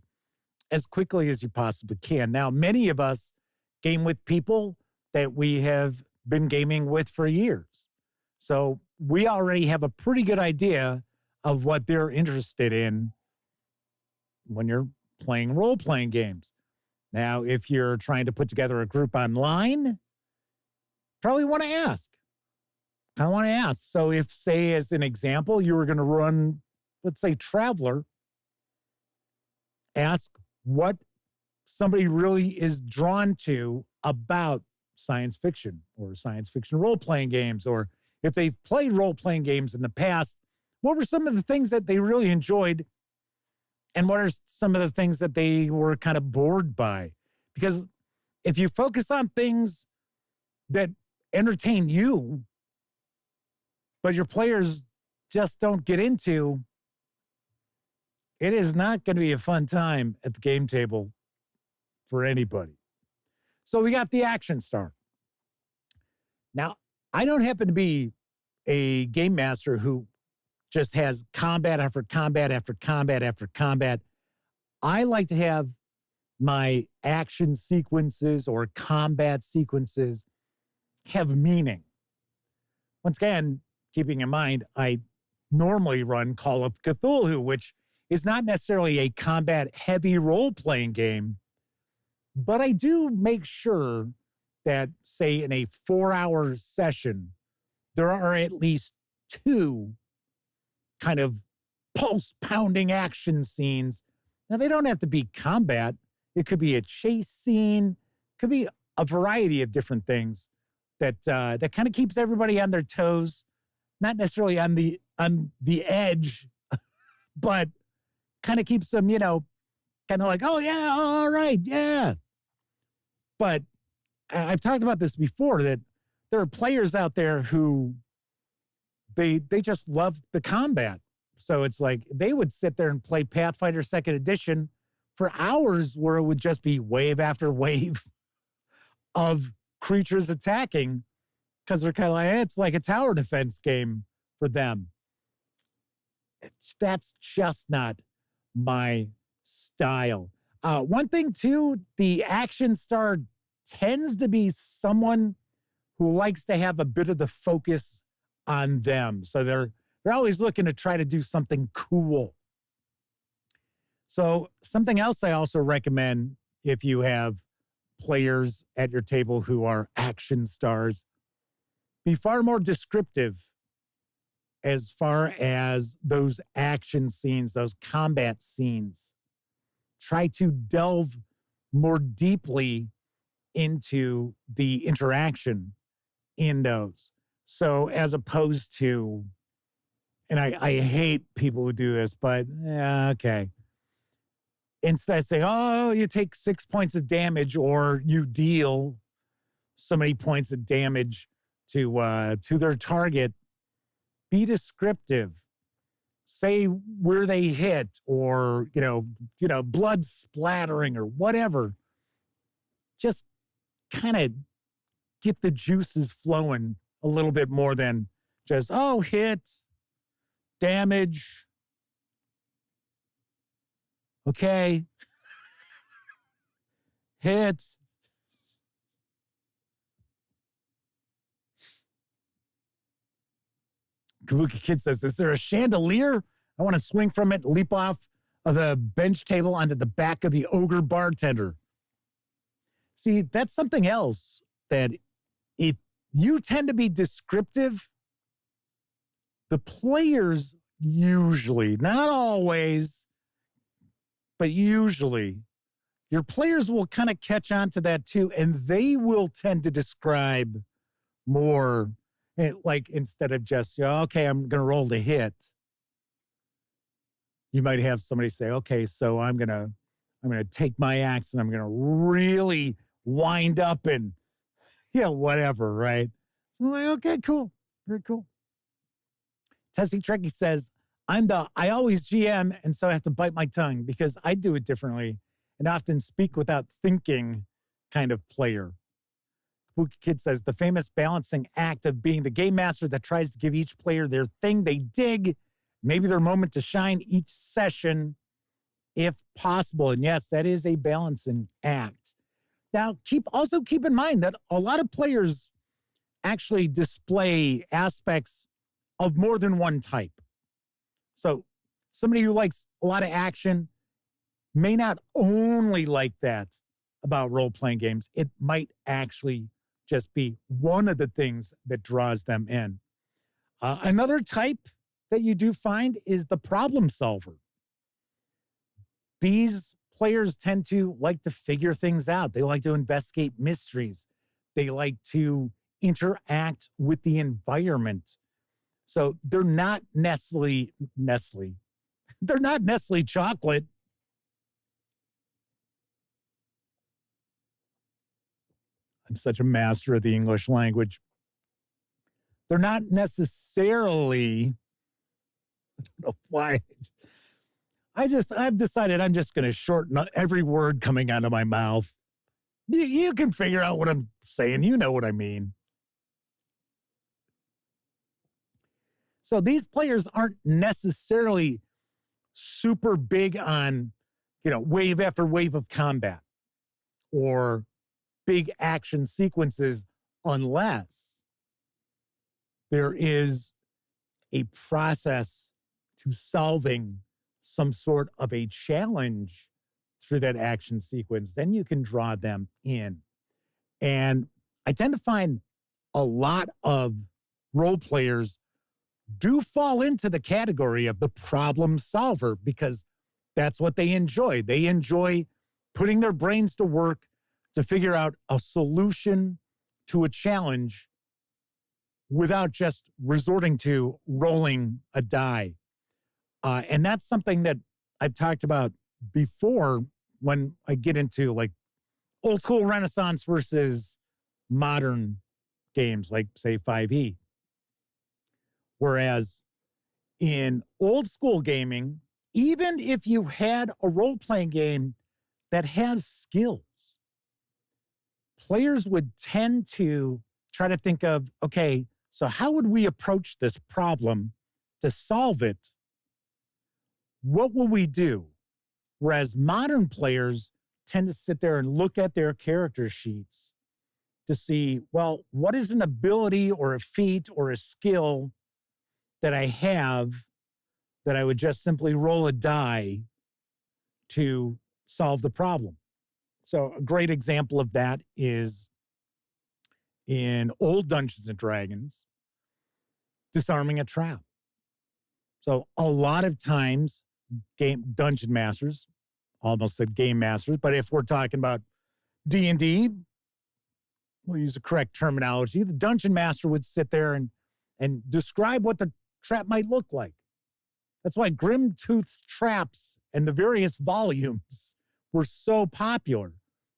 as quickly as you possibly can. Now, many of us game with people that we have been gaming with for years. So we already have a pretty good idea of what they're interested in when you're playing role-playing games. Now, if you're trying to put together a group online, probably want to ask. So if, say, as an example, you were going to run, let's say, Traveler, ask what somebody really is drawn to about science fiction or science fiction role-playing games, or if they've played role-playing games in the past, what were some of the things that they really enjoyed, and what are some of the things that they were kind of bored by? Because if you focus on things that entertain you, but your players just don't get into, it is not going to be a fun time at the game table for anybody. So we got the action star. Now, I don't happen to be a game master who just has combat after combat after combat after combat. I like to have my action sequences or combat sequences have meaning. Once again, keeping in mind, I normally run Call of Cthulhu, which is not necessarily a combat-heavy role-playing game, but I do make sure that, say, in a 4-hour session, there are at least 2 kind of pulse-pounding action scenes. Now, they don't have to be combat. It could be a chase scene. It could be a variety of different things that kind of keeps everybody on their toes, not necessarily on the edge, but kind of keeps them, kind of like, oh, yeah, all right, yeah. But I've talked about this before, that there are players out there who they just love the combat. So it's like they would sit there and play Pathfinder 2nd Edition for hours, where it would just be wave after wave of creatures attacking, because they're kind of like, it's like a tower defense game for them. That's just not my style. One thing, too, the action star tends to be someone who likes to have a bit of the focus on them. So they're always looking to try to do something cool. So something else I also recommend if you have players at your table who are action stars, be far more descriptive as far as those action scenes, those combat scenes. Try to delve more deeply into the interaction in those. So as opposed to, and I hate people who do this, but okay. Instead say, oh, you take 6 points of damage or you deal so many points of damage to their target, be descriptive. Say where they hit or, blood splattering or whatever. Just kind of get the juices flowing a little bit more than just, oh, hit, damage. Okay. Hit. Kabuki Kid says, is there a chandelier? I want to swing from it, leap off of the bench table onto the back of the ogre bartender. See, that's something else that if you tend to be descriptive, the players usually, not always, but usually, your players will kind of catch on to that too, and they will tend to describe more, like instead of just, okay, I'm going to roll to hit. You might have somebody say, okay, so I'm going to take my axe and I'm going to really wind up and, whatever, right? So I'm like, okay, cool. Very cool. Tessie Trekkie says, I always GM, and so I have to bite my tongue because I do it differently and often speak without thinking kind of player. Kabuki Kid says, the famous balancing act of being the game master that tries to give each player their thing they dig, maybe their moment to shine each session, if possible. And yes, that is a balancing act. Now, also keep in mind that a lot of players actually display aspects of more than one type. So somebody who likes a lot of action may not only like that about role-playing games. It might actually just be one of the things that draws them in. Another type that you do find is the problem solver. These players tend to like to figure things out. They like to investigate mysteries. They like to interact with the environment. So they're not Nestle. They're not Nestle chocolate. I'm such a master of the English language. They're not necessarily, I don't know why. I've decided I'm just going to shorten every word coming out of my mouth. You can figure out what I'm saying. You know what I mean. So these players aren't necessarily super big on, wave after wave of combat or big action sequences unless there is a process to solving some sort of a challenge through that action sequence. Then you can draw them in. And I tend to find a lot of role players do fall into the category of the problem solver because that's what they enjoy. They enjoy putting their brains to work to figure out a solution to a challenge without just resorting to rolling a die. And that's something that I've talked about before when I get into like old school Renaissance versus modern games like, say, 5e. Whereas in old school gaming, even if you had a role-playing game that has skills, players would tend to try to think of, okay, so how would we approach this problem to solve it? What will we do? Whereas modern players tend to sit there and look at their character sheets to see, well, what is an ability or a feat or a skill that I have that I would just simply roll a die to solve the problem. So a great example of that is in old Dungeons and Dragons, disarming a trap. So a lot of times, dungeon masters, almost said game masters, but if we're talking about D&D, we'll use the correct terminology. The dungeon master would sit there and describe what the trap might look like. That's why Grimtooth's traps and the various volumes were so popular,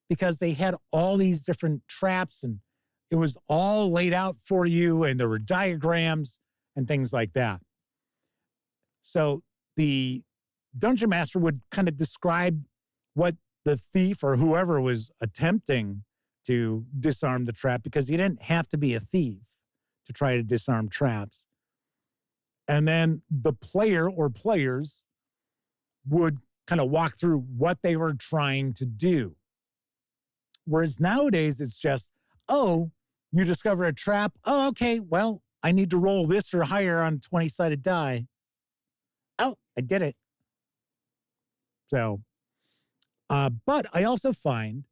because they had all these different traps and it was all laid out for you, and there were diagrams and things like that. So the dungeon master would kind of describe what the thief or whoever was attempting to disarm the trap, because you didn't have to be a thief to try to disarm traps. And then the player or players would kind of walk through what they were trying to do. Whereas nowadays it's just, oh, you discover a trap. Oh, okay, well, I need to roll this or higher on a 20-sided die. Oh, I did it. So, but I also find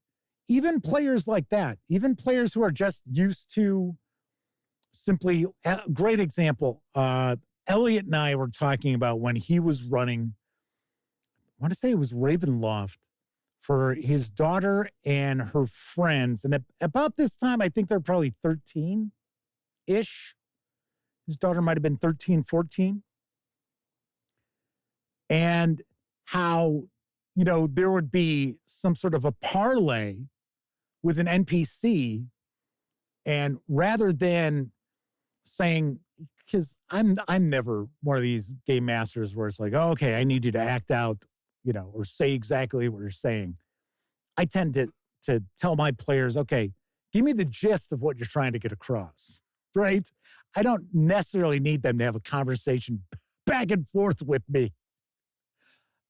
even players like that, even players who are just used to simply, great example, Elliot and I were talking about when he was running, I want to say it was Ravenloft, for his daughter and her friends. And at about this time, I think they're probably 13-ish. His daughter might have been 13, 14. And how, you know, there would be some sort of a parlay with an NPC. And rather than saying, because I'm never one of these game masters where it's like, oh, okay, I need you to act out, you know, or say exactly what you're saying. I tend to tell my players, okay, give me the gist of what you're trying to get across, right? I don't necessarily need them to have a conversation back and forth with me.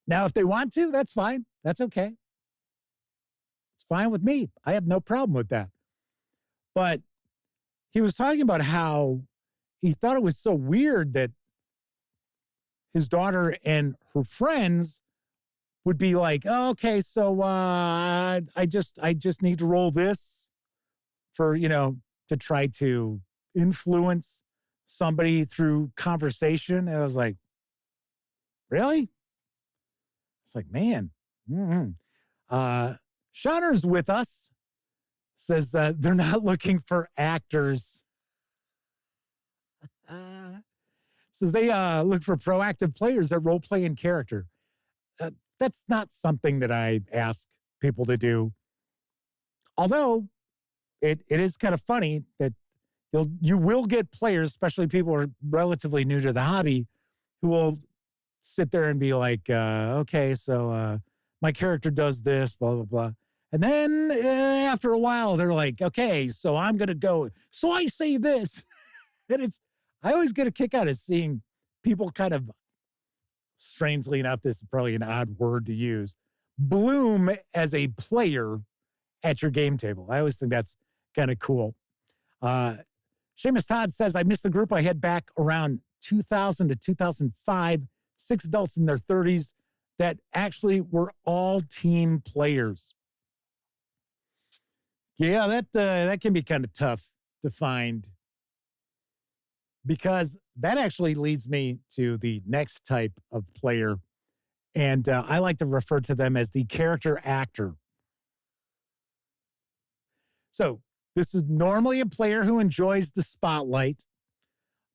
Now, if they want to, that's fine. That's okay. It's fine with me. I have no problem with that. But he was talking about how he thought it was so weird that his daughter and her friends would be like, oh, okay, so I just need to roll this for, you know, to try to influence somebody through conversation. And I was like, really? It's like, man. Shauner's with us. Says they're not looking for actors. Says they look for proactive players that role play in character. That's not something that I ask people to do. Although it is kind of funny that you will get players, especially people who are relatively new to the hobby, who will sit there and be like, okay, so my character does this, blah, blah, blah. And then after a while, they're like, okay, so I'm going to go. So I say this. And I always get a kick out of seeing people kind of, strangely enough, this is probably an odd word to use, bloom as a player at your game table. I always think that's kind of cool. Seamus Todd says, I missed the group. I had back around 2000 to 2005, 6 adults in their 30s that actually were all team players. Yeah, that can be kind of tough to find, because that actually leads me to the next type of player. And I like to refer to them as the character actor. So this is normally a player who enjoys the spotlight.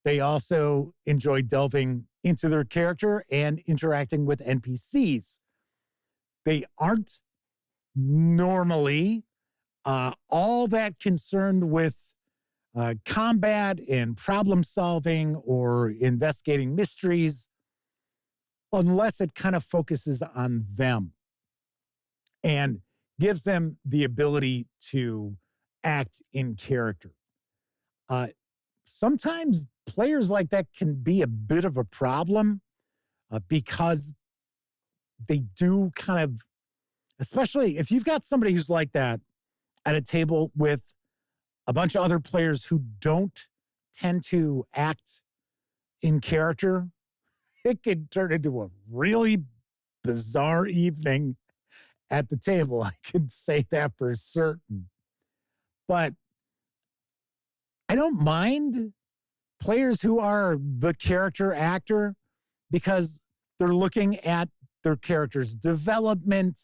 They also enjoy delving into their character and interacting with NPCs. They aren't normally all that concerned with combat and problem solving or investigating mysteries, unless it kind of focuses on them and gives them the ability to act in character. Sometimes players like that can be a bit of a problem because they do kind of, especially if you've got somebody who's like that at a table with a bunch of other players who don't tend to act in character, it could turn into a really bizarre evening at the table. I can say that for certain. But I don't mind players who are the character actor because they're looking at their character's development.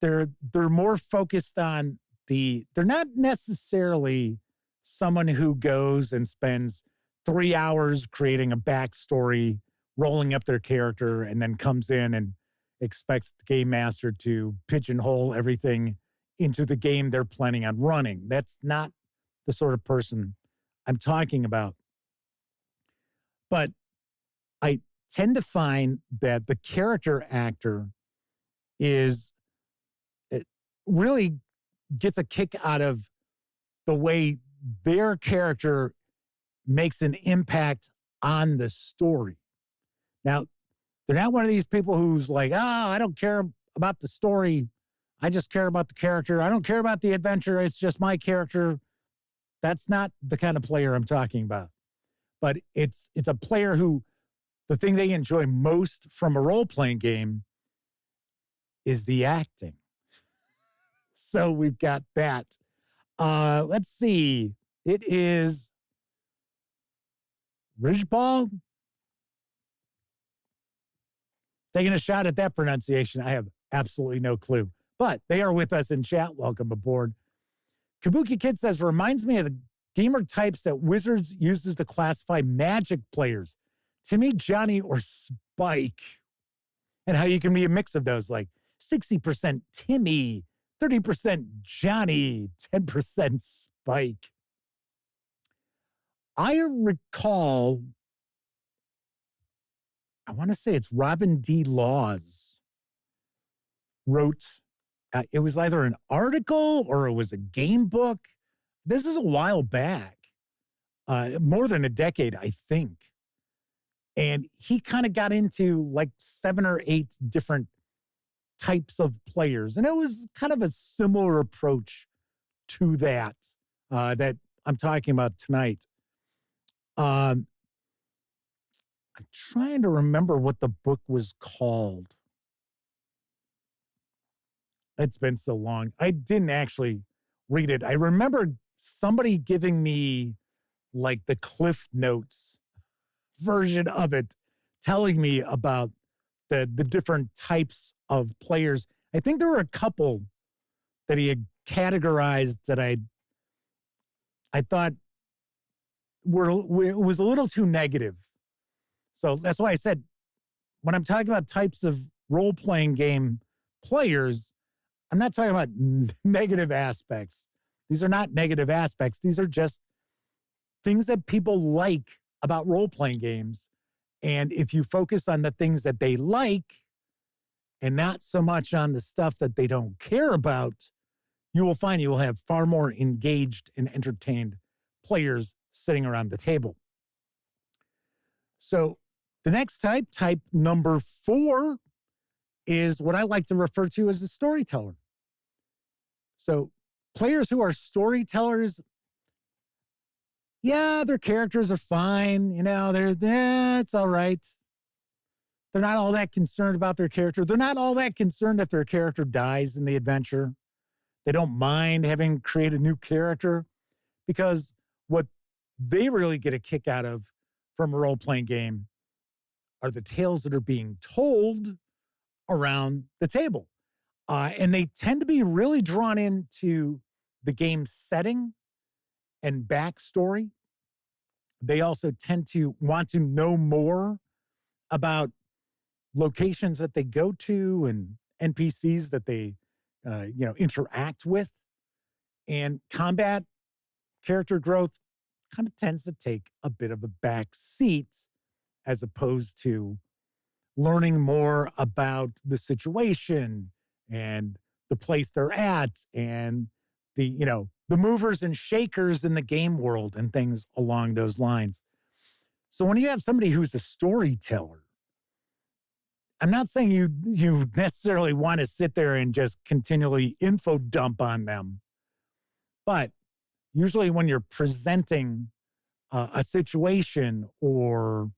They're more focused on they're not necessarily someone who goes and spends 3 hours creating a backstory, rolling up their character, and then comes in and expects the game master to pigeonhole everything into the game they're planning on running. That's not the sort of person I'm talking about. But I tend to find that the character actor really gets a kick out of the way their character makes an impact on the story. Now, they're not one of these people who's like, I don't care about the story. I just care about the character. I don't care about the adventure. It's just my character. That's not the kind of player I'm talking about. But it's a player who the thing they enjoy most from a role-playing game is the acting. So we've got that. Let's see. It is Ridgeball. Taking a shot at that pronunciation. I have absolutely no clue. But they are with us in chat. Welcome aboard. Kabuki Kid says, reminds me of the gamer types that Wizards uses to classify Magic players. Timmy, Johnny, or Spike. And how you can be a mix of those, like 60% Timmy, 30% Johnny, 10% Spike. I recall, I want to say it's Robin D. Laws wrote, it was either an article or it was a game book. This is a while back, more than a decade, I think. And he kind of got into like 7 or 8 different types of players. And it was kind of a similar approach to that, that I'm talking about tonight. I'm trying to remember what the book was called. It's been so long. I didn't actually read it. I remember somebody giving me like the Cliff Notes version of it, telling me about the different types of players. I think there were a couple that he had categorized that I thought was a little too negative. So that's why I said, when I'm talking about types of role-playing game players, I'm not talking about negative aspects. These are not negative aspects. These are just things that people like about role-playing games. And if you focus on the things that they like and not so much on the stuff that they don't care about, you will find you will have far more engaged and entertained players sitting around the table. So the next type number 4, is what I like to refer to as a storyteller. So players who are storytellers, yeah, their characters are fine. You know, it's all right. They're not all that concerned about their character. They're not all that concerned if their character dies in the adventure. They don't mind having created a new character, because what they really get a kick out of from a role-playing game are the tales that are being told around the table. And they tend to be really drawn into the game setting and backstory. They also tend to want to know more about locations that they go to and NPCs that they interact with. And combat character growth kind of tends to take a bit of a back seat, as opposed to learning more about the situation and the place they're at and the movers and shakers in the game world and things along those lines. So when you have somebody who's a storyteller, I'm not saying you necessarily want to sit there and just continually info dump on them, but usually when you're presenting a situation, or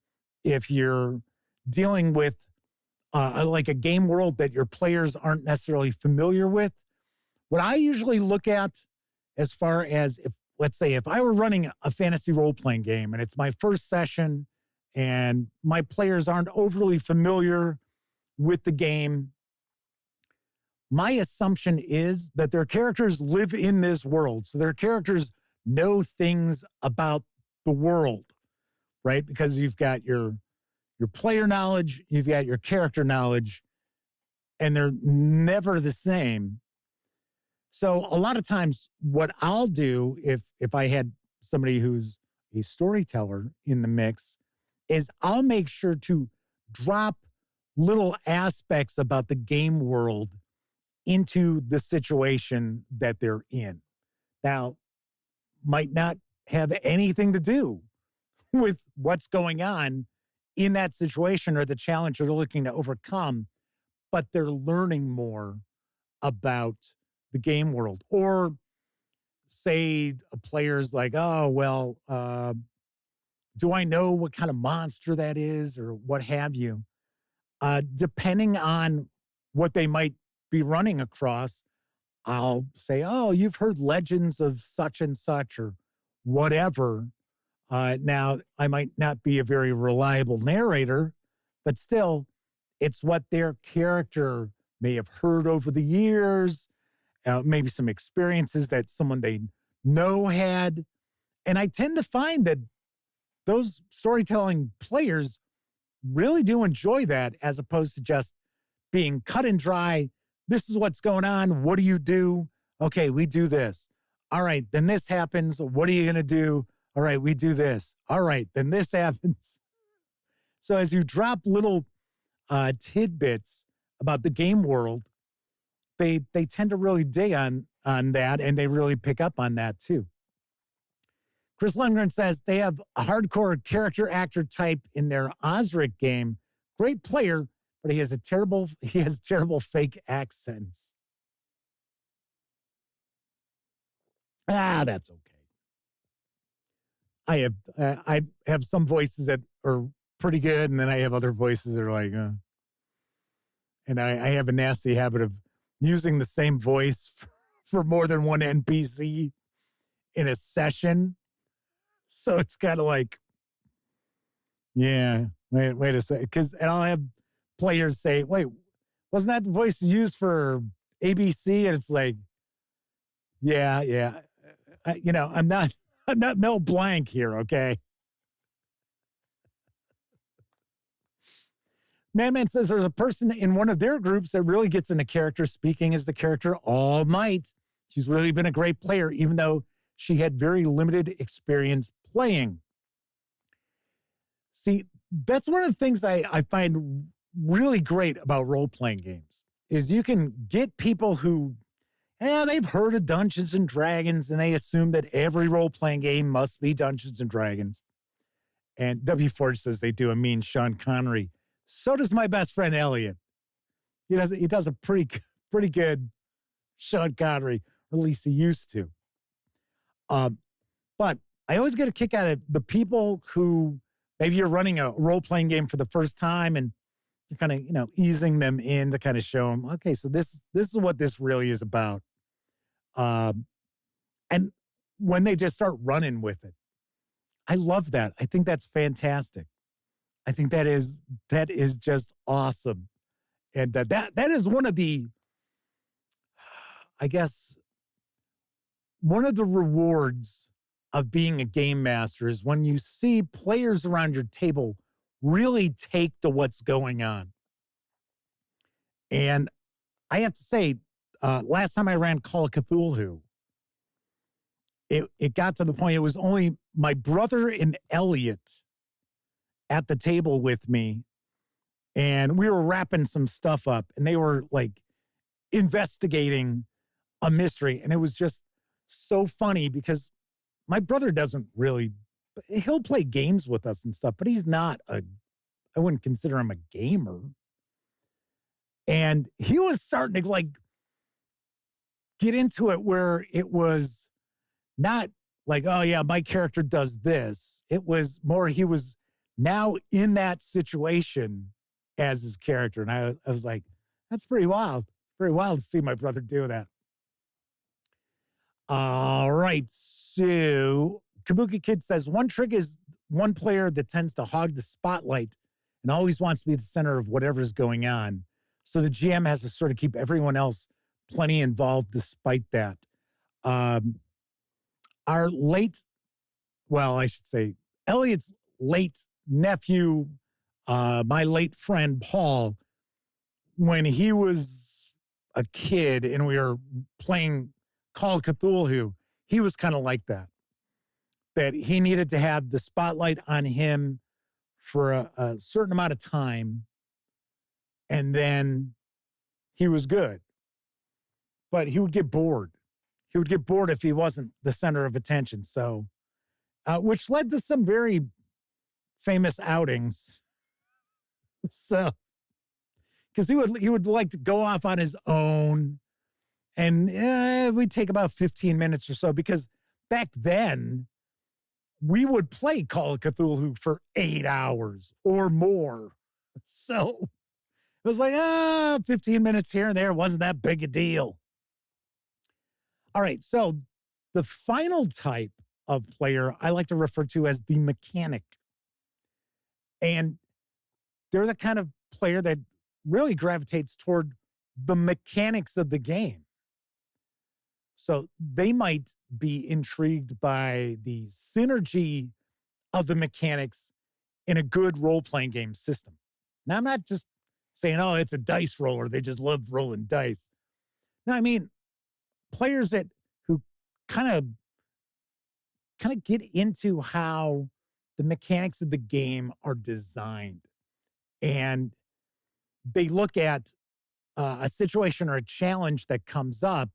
if you're dealing with like a game world that your players aren't necessarily familiar with, what I usually look at as far as let's say, if I were running a fantasy role-playing game and it's my first session and my players aren't overly familiar with the game, my assumption is that their characters live in this world. So their characters know things about the world, right? Because you've got your player knowledge, you've got your character knowledge, and they're never the same. So a lot of times what I'll do if I had somebody who's a storyteller in the mix is I'll make sure to drop little aspects about the game world into the situation that they're in. Now, might not have anything to do with what's going on in that situation or the challenge they're looking to overcome, but they're learning more about the game world. Or say a player's like, oh, well, do I know what kind of monster that is or what have you? Depending on what they might be running across, I'll say, oh, you've heard legends of such and such or whatever. Now, I might not be a very reliable narrator, but still, it's what their character may have heard over the years, maybe some experiences that someone they know had. And I tend to find that those storytelling players really do enjoy that as opposed to just being cut and dry. This is what's going on. What do you do? Okay, we do this. All right, then this happens. What are you going to do? All right, we do this. All right, then this happens. So as you drop little tidbits about the game world, they tend to really dig on that, and they really pick up on that too. Chris Lundgren says they have a hardcore character actor type in their Osric game. Great player, but he has terrible fake accents. That's okay. I have some voices that are pretty good, and then I have other voices that are like, and I have a nasty habit of using the same voice for more than one NPC in a session. So it's kind of like, yeah, wait a second. And I'll have players say, wait, wasn't that the voice used for ABC? And it's like, yeah. I'm not Mel Blanc here, okay? Man says there's a person in one of their groups that really gets into character, speaking as the character all night. She's really been a great player, even though she had very limited experience playing. See, that's one of the things I find really great about role-playing games, is you can get people who, they've heard of Dungeons and Dragons, and they assume that every role-playing game must be Dungeons and Dragons. And W. Forge says they do a mean Sean Connery. So does my best friend Elliot. He does a pretty good Sean Connery, or at least he used to. But I always get a kick out of the people who maybe you're running a role-playing game for the first time and you're kind of, easing them in to kind of show them, okay, so this is what this really is about. And when they just start running with it, I love that. I think that's fantastic. I think that is just awesome. And that is one of the, I guess, one of the rewards of being a game master is when you see players around your table really take to what's going on. And I have to say, last time I ran Call of Cthulhu, it got to the point, it was only my brother and Elliot at the table with me, and we were wrapping some stuff up, and they were like investigating a mystery. And it was just so funny because my brother doesn't really, he'll play games with us and stuff, but he's not I wouldn't consider him a gamer. And he was starting to like get into it where it was not like, oh yeah, my character does this. It was more, he was now in that situation as his character. And I was like, that's pretty wild. Pretty wild to see my brother do that. All right. So Kabuki Kid says, one trick is one player that tends to hog the spotlight and always wants to be the center of whatever's going on. So the GM has to sort of keep everyone else plenty involved despite that. Our late, well, I should say, Elliot's late nephew, my late friend Paul, when he was a kid and we were playing Call of Cthulhu, he was kind of like that. That he needed to have the spotlight on him for a certain amount of time, and then he was good. But he would get bored. He would get bored if he wasn't the center of attention. So, which led to some very famous outings. So, because he would like to go off on his own, and we'd take about 15 minutes or so, because back then we would play Call of Cthulhu for 8 hours or more. So it was like, 15 minutes here and there wasn't that big a deal. All right, so the final type of player I like to refer to as the mechanic. And they're the kind of player that really gravitates toward the mechanics of the game. So they might be intrigued by the synergy of the mechanics in a good role-playing game system. Now, I'm not just saying, oh, it's a dice roller. They just love rolling dice. No, I mean, players who kind of get into how the mechanics of the game are designed. And they look at a situation or a challenge that comes up,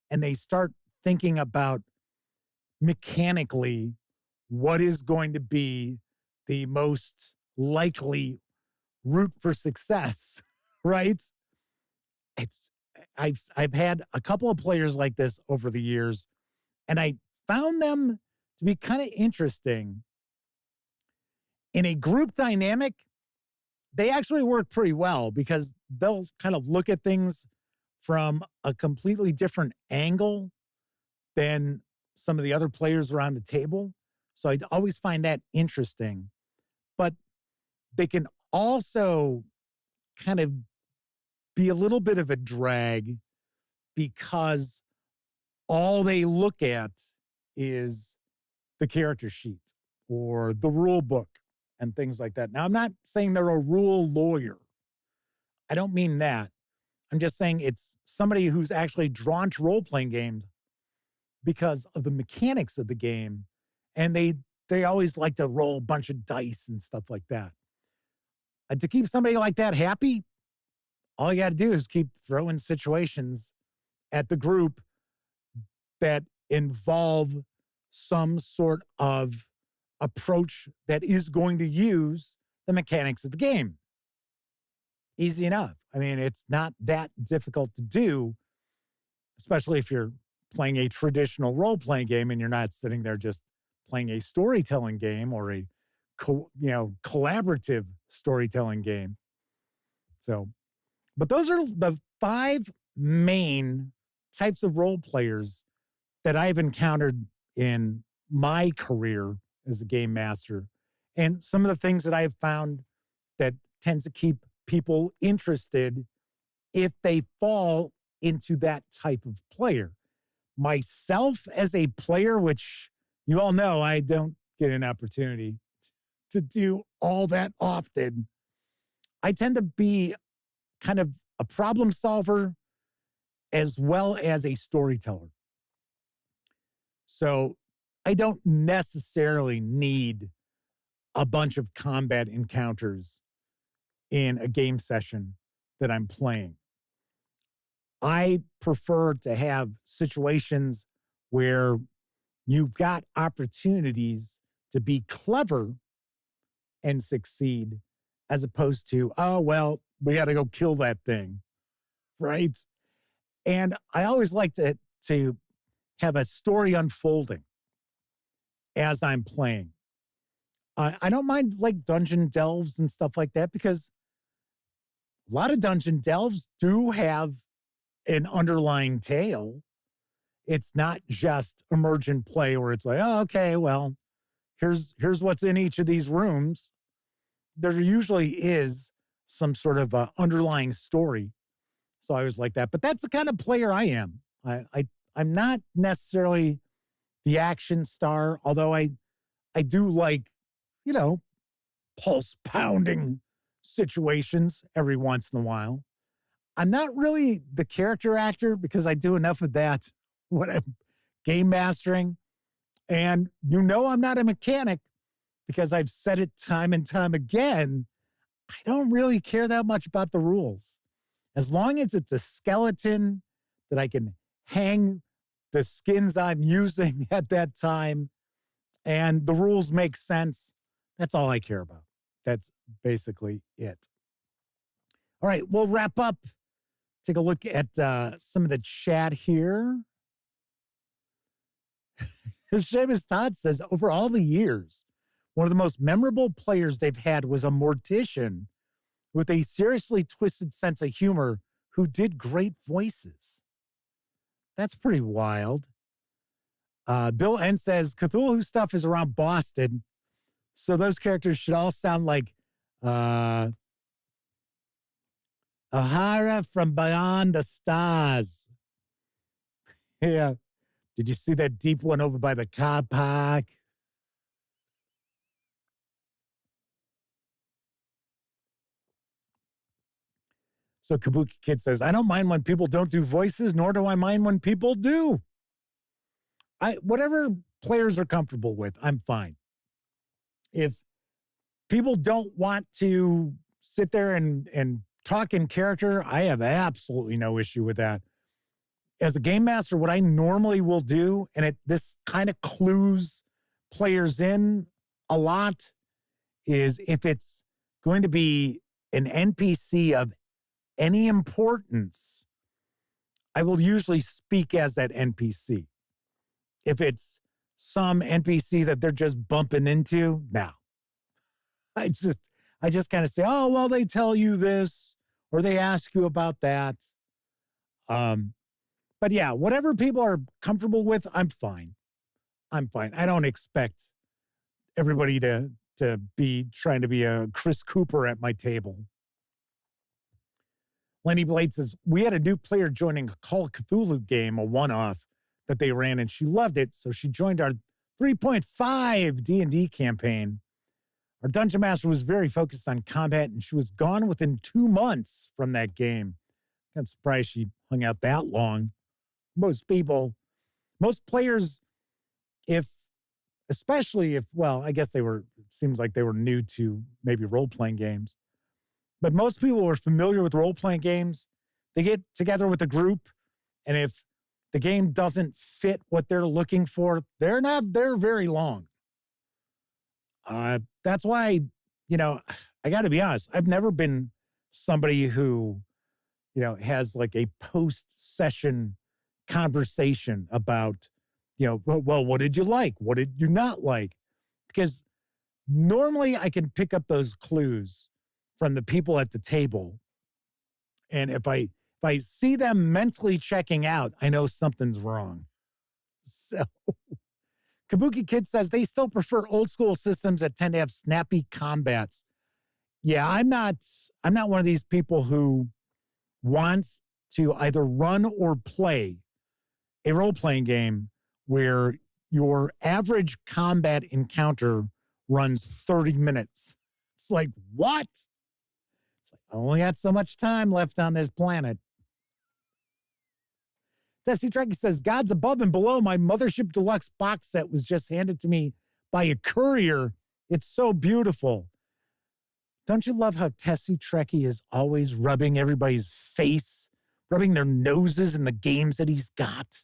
and they start thinking about mechanically what is going to be the most likely route for success, right? I've had a couple of players like this over the years, and I found them to be kind of interesting. In a group dynamic, they actually work pretty well because they'll kind of look at things from a completely different angle than some of the other players around the table. So I always find that interesting. But they can also kind of be a little bit of a drag because all they look at is the character sheet or the rule book and things like that. Now, I'm not saying they're a rule lawyer. I don't mean that. I'm just saying it's somebody who's actually drawn to role-playing games because of the mechanics of the game. And they always like to roll a bunch of dice and stuff like that. And to keep somebody like that happy, all you got to do is keep throwing situations at the group that involve some sort of approach that is going to use the mechanics of the game. Easy enough. I mean, it's not that difficult to do, especially if you're playing a traditional role-playing game and you're not sitting there just playing a storytelling game or a collaborative storytelling game. So, but those are the 5 main types of role players that I've encountered in my career as a game master. And some of the things that I've found that tends to keep people interested if they fall into that type of player. Myself as a player, which you all know I don't get an opportunity to do all that often, I tend to be kind of a problem solver as well as a storyteller. So I don't necessarily need a bunch of combat encounters in a game session that I'm playing. I prefer to have situations where you've got opportunities to be clever and succeed, as opposed to, oh, well, we got to go kill that thing, right? And I always like to have a story unfolding as I'm playing. I don't mind like dungeon delves and stuff like that because A lot of dungeon delves do have an underlying tale. It's not just emergent play where it's like, oh, okay, well, here's what's in each of these rooms. There usually is some sort of underlying story. So I was like that. But that's the kind of player I am. I'm not necessarily the action star, although I do like, pulse pounding situations every once in a while. I'm not really the character actor because I do enough of that when I'm game mastering. And I'm not a mechanic because I've said it time and time again. I don't really care that much about the rules. As long as it's a skeleton that I can hang the skins I'm using at that time and the rules make sense, that's all I care about. That's basically it. All right, we'll wrap up. Take a look at some of the chat here. Seamus Todd says, over all the years, one of the most memorable players they've had was a mortician with a seriously twisted sense of humor who did great voices. That's pretty wild. Bill N says, Cthulhu stuff is around Boston, so those characters should all sound like O'Hara from Beyond the Stars. Yeah. Did you see that deep one over by the car park? So Kabuki Kid says, I don't mind when people don't do voices, nor do I mind when people do. Whatever players are comfortable with, I'm fine. If people don't want to sit there and talk in character, I have absolutely no issue with that. As a game master, what I normally will do, and this kind of clues players in a lot, is if it's going to be an NPC of any importance, I will usually speak as that NPC. If it's some NPC that they're just bumping into, no. I just kind of say, oh, well, they tell you this, or they ask you about that. But yeah, whatever people are comfortable with, I'm fine. I'm fine. I don't expect everybody to be trying to be a Chris Cooper at my table. Lenny Blade says, we had a new player joining a Call of Cthulhu game, a one-off that they ran, and she loved it, so she joined our 3.5 D&D campaign. Our Dungeon Master was very focused on combat, and she was gone within 2 months from that game. I'm surprised she hung out that long. Most players, especially if, I guess it seems like they were new to maybe role-playing games. But most people are familiar with role-playing games. They get together with a group, and if the game doesn't fit what they're looking for, they're not there very long. That's why, I got to be honest, I've never been somebody who, has like a post-session conversation about, well, what did you like? What did you not like? Because normally I can pick up those clues from the people at the table. And if I see them mentally checking out, I know something's wrong. So Kabuki Kid says they still prefer old school systems that tend to have snappy combats. Yeah, I'm not one of these people who wants to either run or play a role-playing game where your average combat encounter runs 30 minutes. It's like, what? It's like, I only got so much time left on this planet. Tessie Trekkie says, Gods above and below, my Mothership Deluxe box set was just handed to me by a courier. It's so beautiful. Don't you love how Tessie Trekkie is always rubbing everybody's face, rubbing their noses in the games that he's got?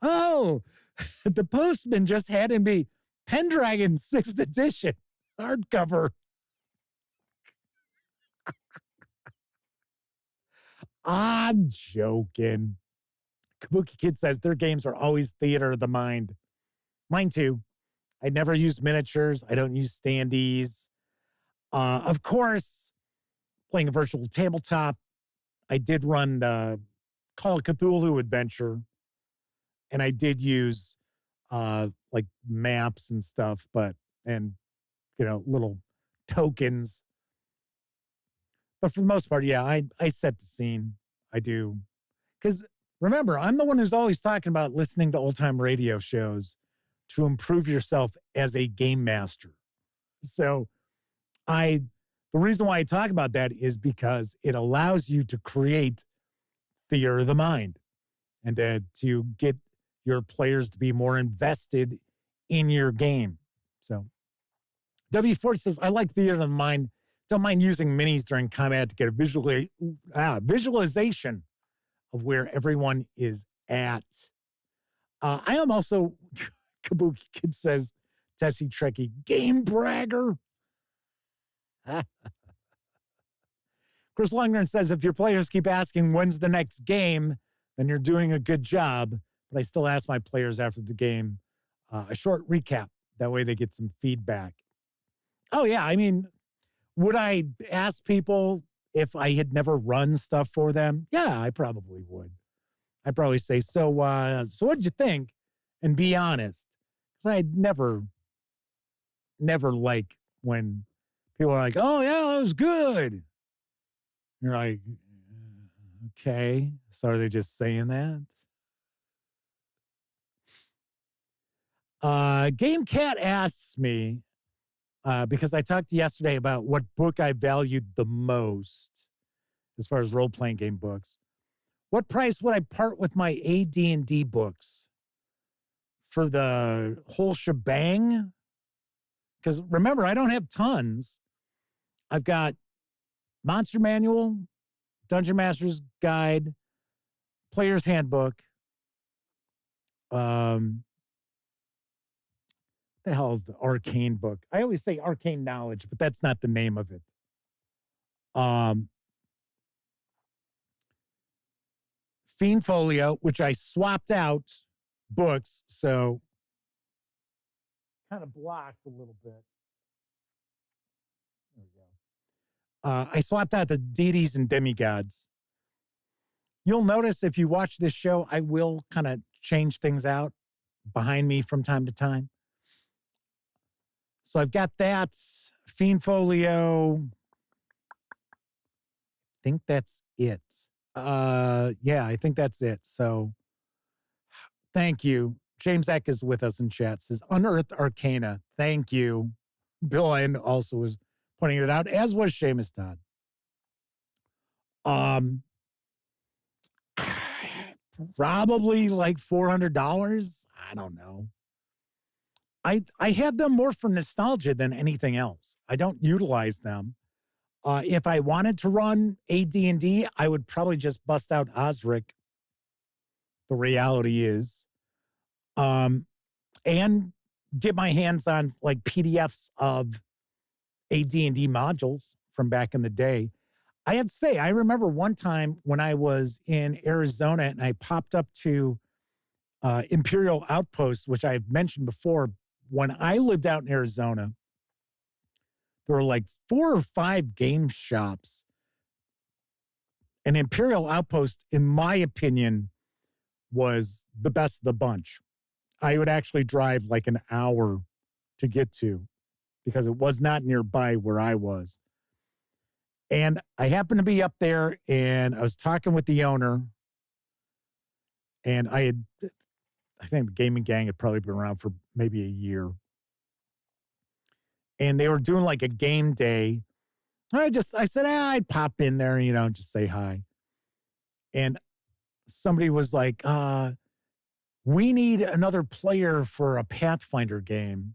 Oh, the postman just handed me Pendragon 6th edition hardcover. I'm joking. Kabuki Kid says their games are always theater of the mind. Mine too. I never use miniatures. I don't use standees. Of course, playing a virtual tabletop, I did run the Call of Cthulhu adventure, and I did use like maps and stuff, and little tokens. But for the most part, yeah, I set the scene. I do. Because remember, I'm the one who's always talking about listening to old-time radio shows to improve yourself as a game master. So the reason why I talk about that is because it allows you to create theater of the mind and to get your players to be more invested in your game. So W4 says, I like theater of the mind. Don't mind using minis during combat to get a visualization of where everyone is at. I am also, Kabuki Kid says, Tessie Trekkie, game bragger. Chris Lundgren says, if your players keep asking when's the next game, then you're doing a good job. But I still ask my players after the game a short recap. That way they get some feedback. Oh, yeah. I mean, would I ask people if I had never run stuff for them? Yeah, I probably would. I'd probably say, so what'd you think? And be honest. Because I'd never like when people are like, oh, yeah, it was good. You're like, okay. So are they just saying that? Game Cat asks me, because I talked yesterday about what book I valued the most as far as role-playing game books. What price would I part with my AD&D books for the whole shebang? Because remember, I don't have tons. I've got Monster Manual, Dungeon Master's Guide, Player's Handbook. The hell is the Arcane book? I always say Arcane Knowledge, but that's not the name of it. Fiend Folio, which I swapped out books, so kind of blocked a little bit. There we go. I swapped out the deities and demigods. You'll notice if you watch this show, I will kind of change things out behind me from time to time. So I've got that Fiend Folio. I think that's it. Yeah, I think that's it. So thank you. James Eck is with us in chat. Says Unearthed Arcana. Thank you. Bill N also was pointing it out, as was Seamus Todd. Probably like $400. I don't know. I have them more for nostalgia than anything else. I don't utilize them. If I wanted to run AD&D, I would probably just bust out Osric. The reality is. And get my hands on like PDFs of AD&D modules from back in the day. I have to say, I remember one time when I was in Arizona and I popped up to Imperial Outpost, which I've mentioned before. When I lived out in Arizona, there were like 4 or 5 game shops. And Imperial Outpost, in my opinion, was the best of the bunch. I would actually drive like an hour to get to because it was not nearby where I was. And I happened to be up there and I was talking with the owner. And I think the gaming gang had probably been around for maybe a year. And they were doing like a game day. I said, I'd pop in there, just say hi. And somebody was like, we need another player for a Pathfinder game.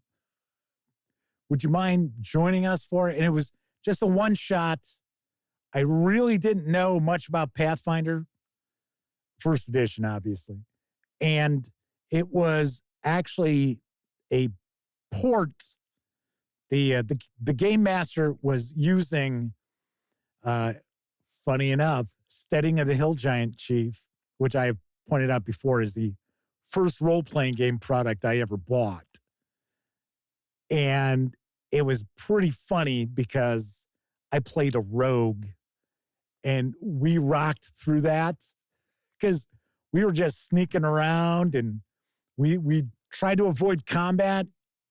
Would you mind joining us for it? And it was just a one shot. I really didn't know much about Pathfinder. First edition, obviously. And it was actually a port. The game master was using, funny enough, Steading of the Hill Giant Chief, which I have pointed out before is the first role-playing game product I ever bought. And it was pretty funny because I played a rogue and we rocked through that because we were just sneaking around and we tried to avoid combat,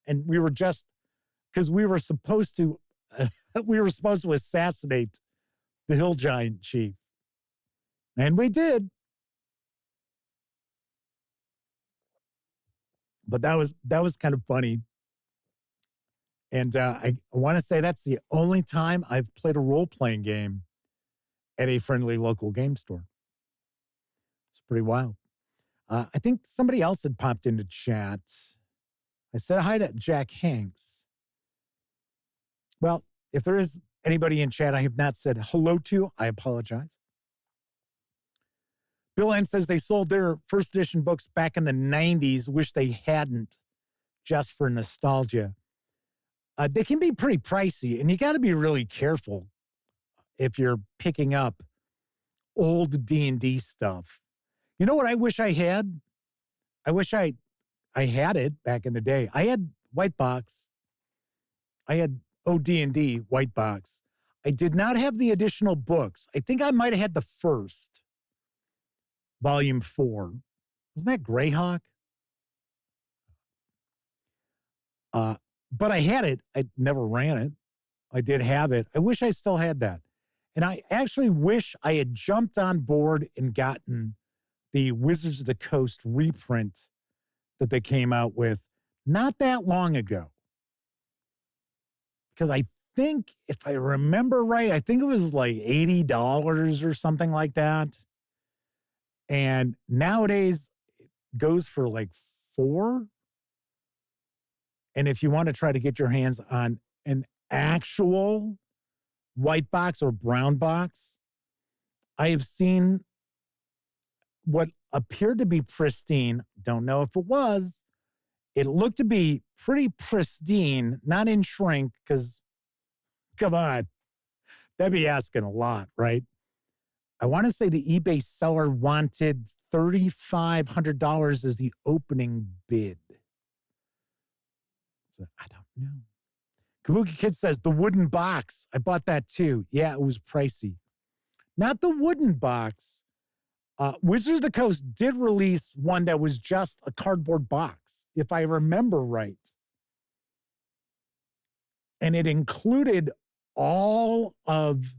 and we were just, because we were supposed to assassinate the hill giant chief. And we did. But that was kind of funny. And I want to say that's the only time I've played a role-playing game at a friendly local game store. It's pretty wild. I think somebody else had popped into chat. I said hi to Jack Hanks. Well, if there is anybody in chat I have not said hello to, I apologize. Bill N says they sold their first edition books back in the 90s. Wish they hadn't, just for nostalgia. They can be pretty pricey, and you got to be really careful if you're picking up old D&D stuff. You know what I wish I had? I wish I had it back in the day. I had White Box. I had OD&D White Box. I did not have the additional books. I think I might have had the first, Volume 4. Wasn't that Greyhawk? But I had it. I never ran it. I did have it. I wish I still had that. And I actually wish I had jumped on board and gotten the Wizards of the Coast reprint that they came out with not that long ago. Because I think, if I remember right, I think it was like $80 or something like that. And nowadays, it goes for like $4. And if you want to try to get your hands on an actual white box or brown box, I have seen what appeared to be pristine. Don't know if it was. It looked to be pretty pristine, not in shrink, because, come on, that'd be asking a lot, right? I want to say the eBay seller wanted $3,500 as the opening bid. So I don't know. Kabuki Kid says, the wooden box. I bought that too. Yeah, it was pricey. Not the wooden box. Wizards of the Coast did release one that was just a cardboard box, if I remember right. And it included all of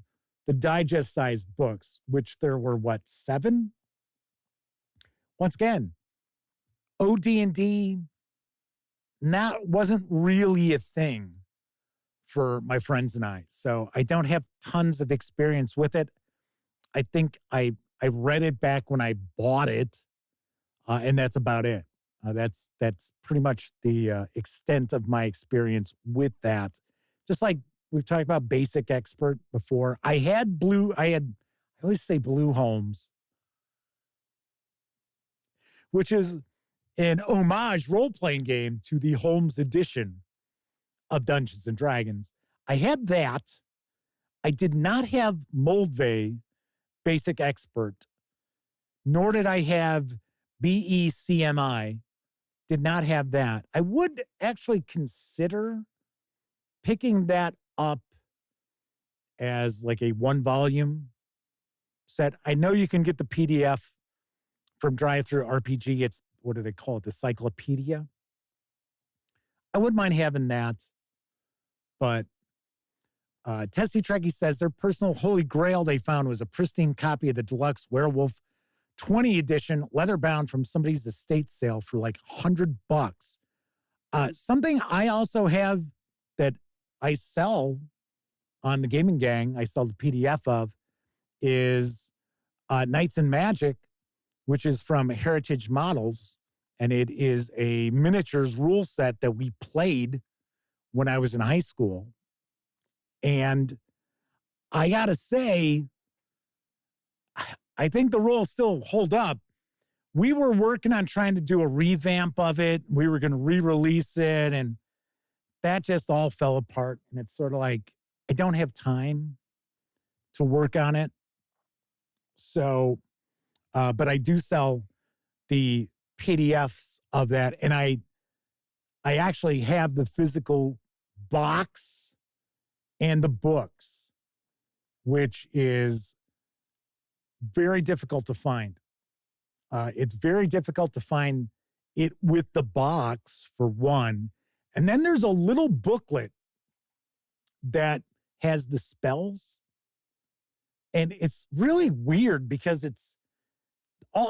the digest-sized books, which there were, 7? Once again, OD&D wasn't really a thing for my friends and I. So I don't have tons of experience with it. I think I read it back when I bought it, and that's about it. That's pretty much the extent of my experience with that. Just like we've talked about Basic Expert before. I always say Blue Holmes, which is an homage role-playing game to the Holmes edition of Dungeons & Dragons. I had that. I did not have Moldvay Basic Expert, nor did I have BECMI. Did not have that. I would actually consider picking that up as like a 1-volume set. I know you can get the PDF from Drive-Thru RPG. It's, what do they call it? The Cyclopedia. I wouldn't mind having that. But Tessie Trekkie says their personal holy grail they found was a pristine copy of the deluxe Werewolf 20 edition, leather bound, from somebody's estate sale for like $100. Something I also have that I sell on the Gaming Gang, I sell the PDF of, is Knights and Magic, which is from Heritage Models. And it is a miniatures rule set that we played when I was in high school. And I got to say, I think the rules still hold up. We were working on trying to do a revamp of it. We were going to re-release it, and that just all fell apart. And it's sort of like, I don't have time to work on it. So, but I do sell the PDFs of that. And I actually have the physical box and the books, which is very difficult to find. It's very difficult to find it with the box, for one. And then there's a little booklet that has the spells. And it's really weird because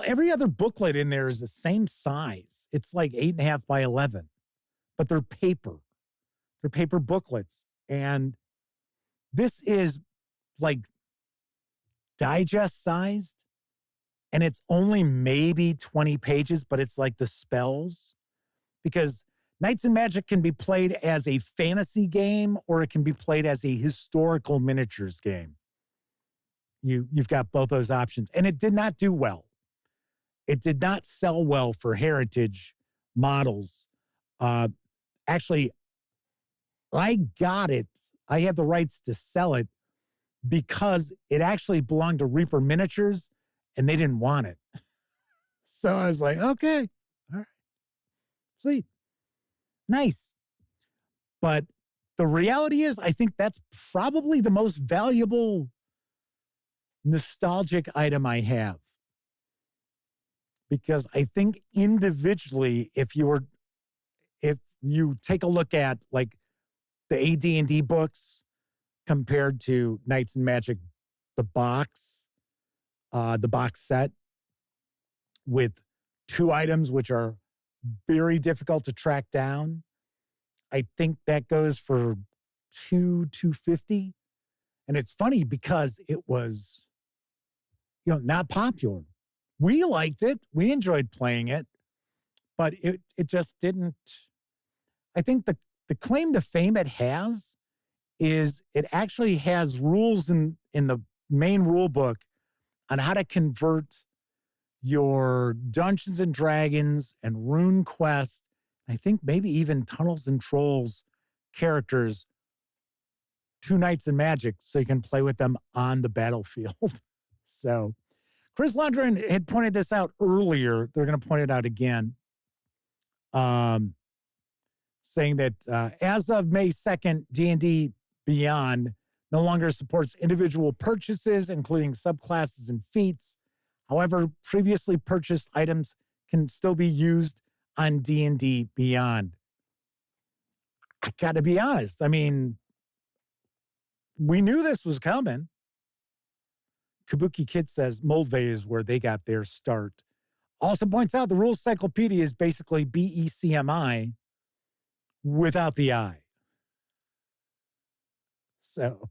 every other booklet in there is the same size. It's like 8.5 by 11, but they're paper. They're paper booklets. And this is like digest sized. And it's only maybe 20 pages, but it's like the spells. Because Knights and Magic can be played as a fantasy game, or it can be played as a historical miniatures game. You've got both those options. And it did not do well. It did not sell well for heritage models. Actually, I got it. I have the rights to sell it because it actually belonged to Reaper Miniatures, and they didn't want it. So I was like, okay, all right, sweet, nice. But the reality is, I think that's probably the most valuable nostalgic item I have. Because I think individually, if you take a look at like the AD&D books compared to Knights and Magic, the box set with 2 items which are very difficult to track down, I think that goes for $250. And it's funny because it was, not popular. We liked it. We enjoyed playing it, but it just didn't. I think the claim to fame it has is it actually has rules in the main rule book on how to convert your Dungeons and Dragons and Rune Quest, I think maybe even Tunnels and Trolls characters to Knights and Magic so you can play with them on the battlefield. So Chris Lundgren had pointed this out earlier. They're going to point it out again, saying that as of May 2nd, D&D Beyond no longer supports individual purchases, including subclasses and feats. However, previously purchased items can still be used on D&D Beyond. I got to be honest. I mean, we knew this was coming. Kabuki Kid says Moldvay is where they got their start. Also points out the Rules Cyclopedia is basically BECMI without the I. So,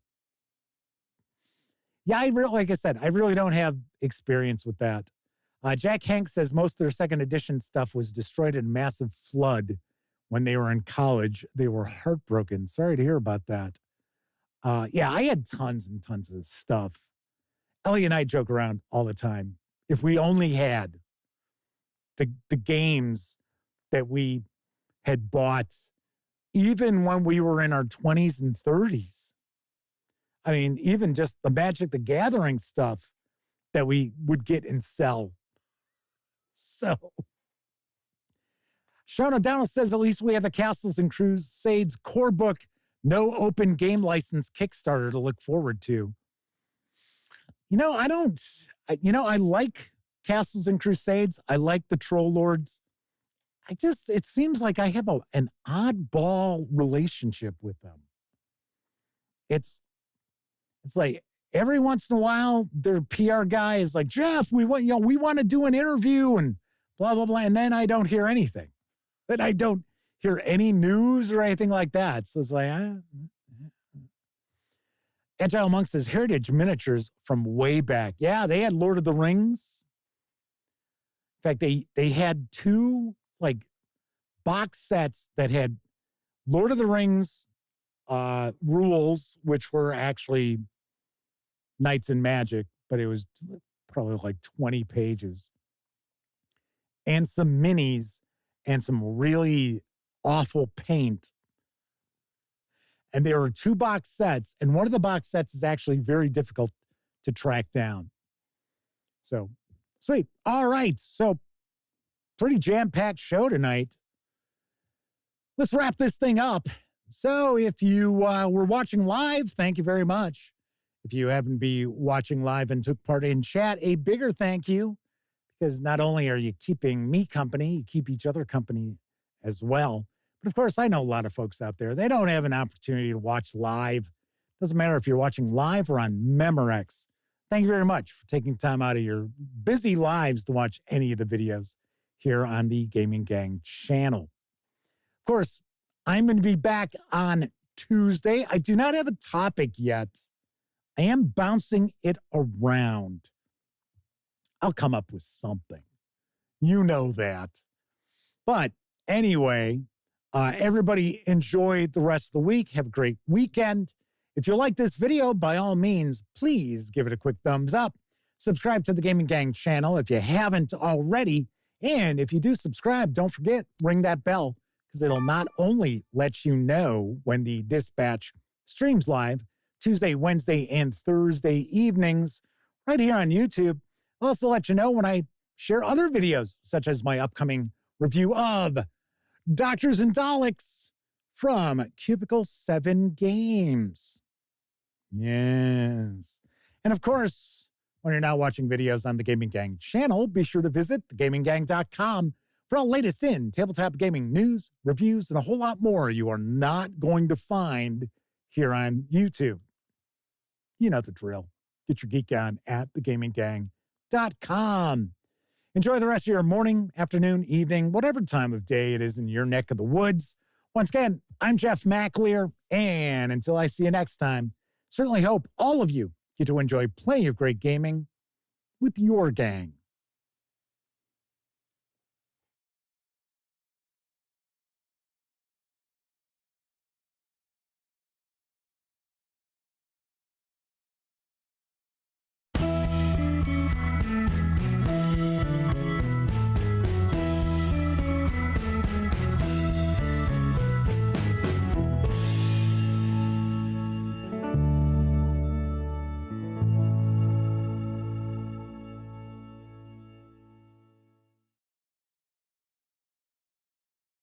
yeah, like I said, I really don't have experience with that. Jack Hank says most of their second edition stuff was destroyed in a massive flood when they were in college. They were heartbroken. Sorry to hear about that. Yeah, I had tons and tons of stuff. Ellie and I joke around all the time. If we only had the games that we had bought, even when we were in our 20s and 30s. I mean, even just the Magic the Gathering stuff that we would get and sell. So, Sean O'Donnell says, at least we have the Castles and Crusades core book, no open game license Kickstarter to look forward to. I like Castles and Crusades. I like the Troll Lords. It seems like I have an oddball relationship with them. It's like every once in a while, their PR guy is like, Jeff, we want to do an interview and blah, blah, blah. And then I don't hear anything. But I don't hear any news or anything like that. So it's like, Agile Monk says Heritage Miniatures from way back. Yeah, they had Lord of the Rings. In fact, they had 2 like box sets that had Lord of the Rings rules, which were actually Knights and Magic, but it was probably like 20 pages. And some minis and some really awful paint. And there were 2 box sets, and one of the box sets is actually very difficult to track down. So, sweet. All right. So, pretty jam-packed show tonight. let's wrap this thing up. So if you were watching live, thank you very much. If you happen to be watching live and took part in chat, a bigger thank you, because not only are you keeping me company, you keep each other company as well. But of course, I know a lot of folks out there, they don't have an opportunity to watch live. Doesn't matter if you're watching live or on Memorex. Thank you very much for taking time out of your busy lives to watch any of the videos here on the Gaming Gang channel. Of course, I'm going to be back on Tuesday. I do not have a topic yet. I am bouncing it around. I'll come up with something. You know that. But anyway, everybody enjoy the rest of the week. Have a great weekend. If you like this video, by all means, please give it a quick thumbs up. Subscribe to the Gaming Gang channel if you haven't already. And if you do subscribe, don't forget, ring that bell, because it'll not only let you know when the Dispatch streams live, Tuesday, Wednesday, and Thursday evenings, right here on YouTube. I'll also let you know when I share other videos, such as my upcoming review of Doctors and Daleks from Cubicle 7 Games. Yes. And of course, when you're now watching videos on the Gaming Gang channel, be sure to visit thegaminggang.com for all latest in tabletop gaming news, reviews, and a whole lot more you are not going to find here on YouTube. You know the drill. Get your geek on at thegaminggang.com. Enjoy the rest of your morning, afternoon, evening, whatever time of day it is in your neck of the woods. Once again, I'm Jeff McAleer, and until I see you next time, certainly hope all of you get to enjoy plenty of great gaming with your gang.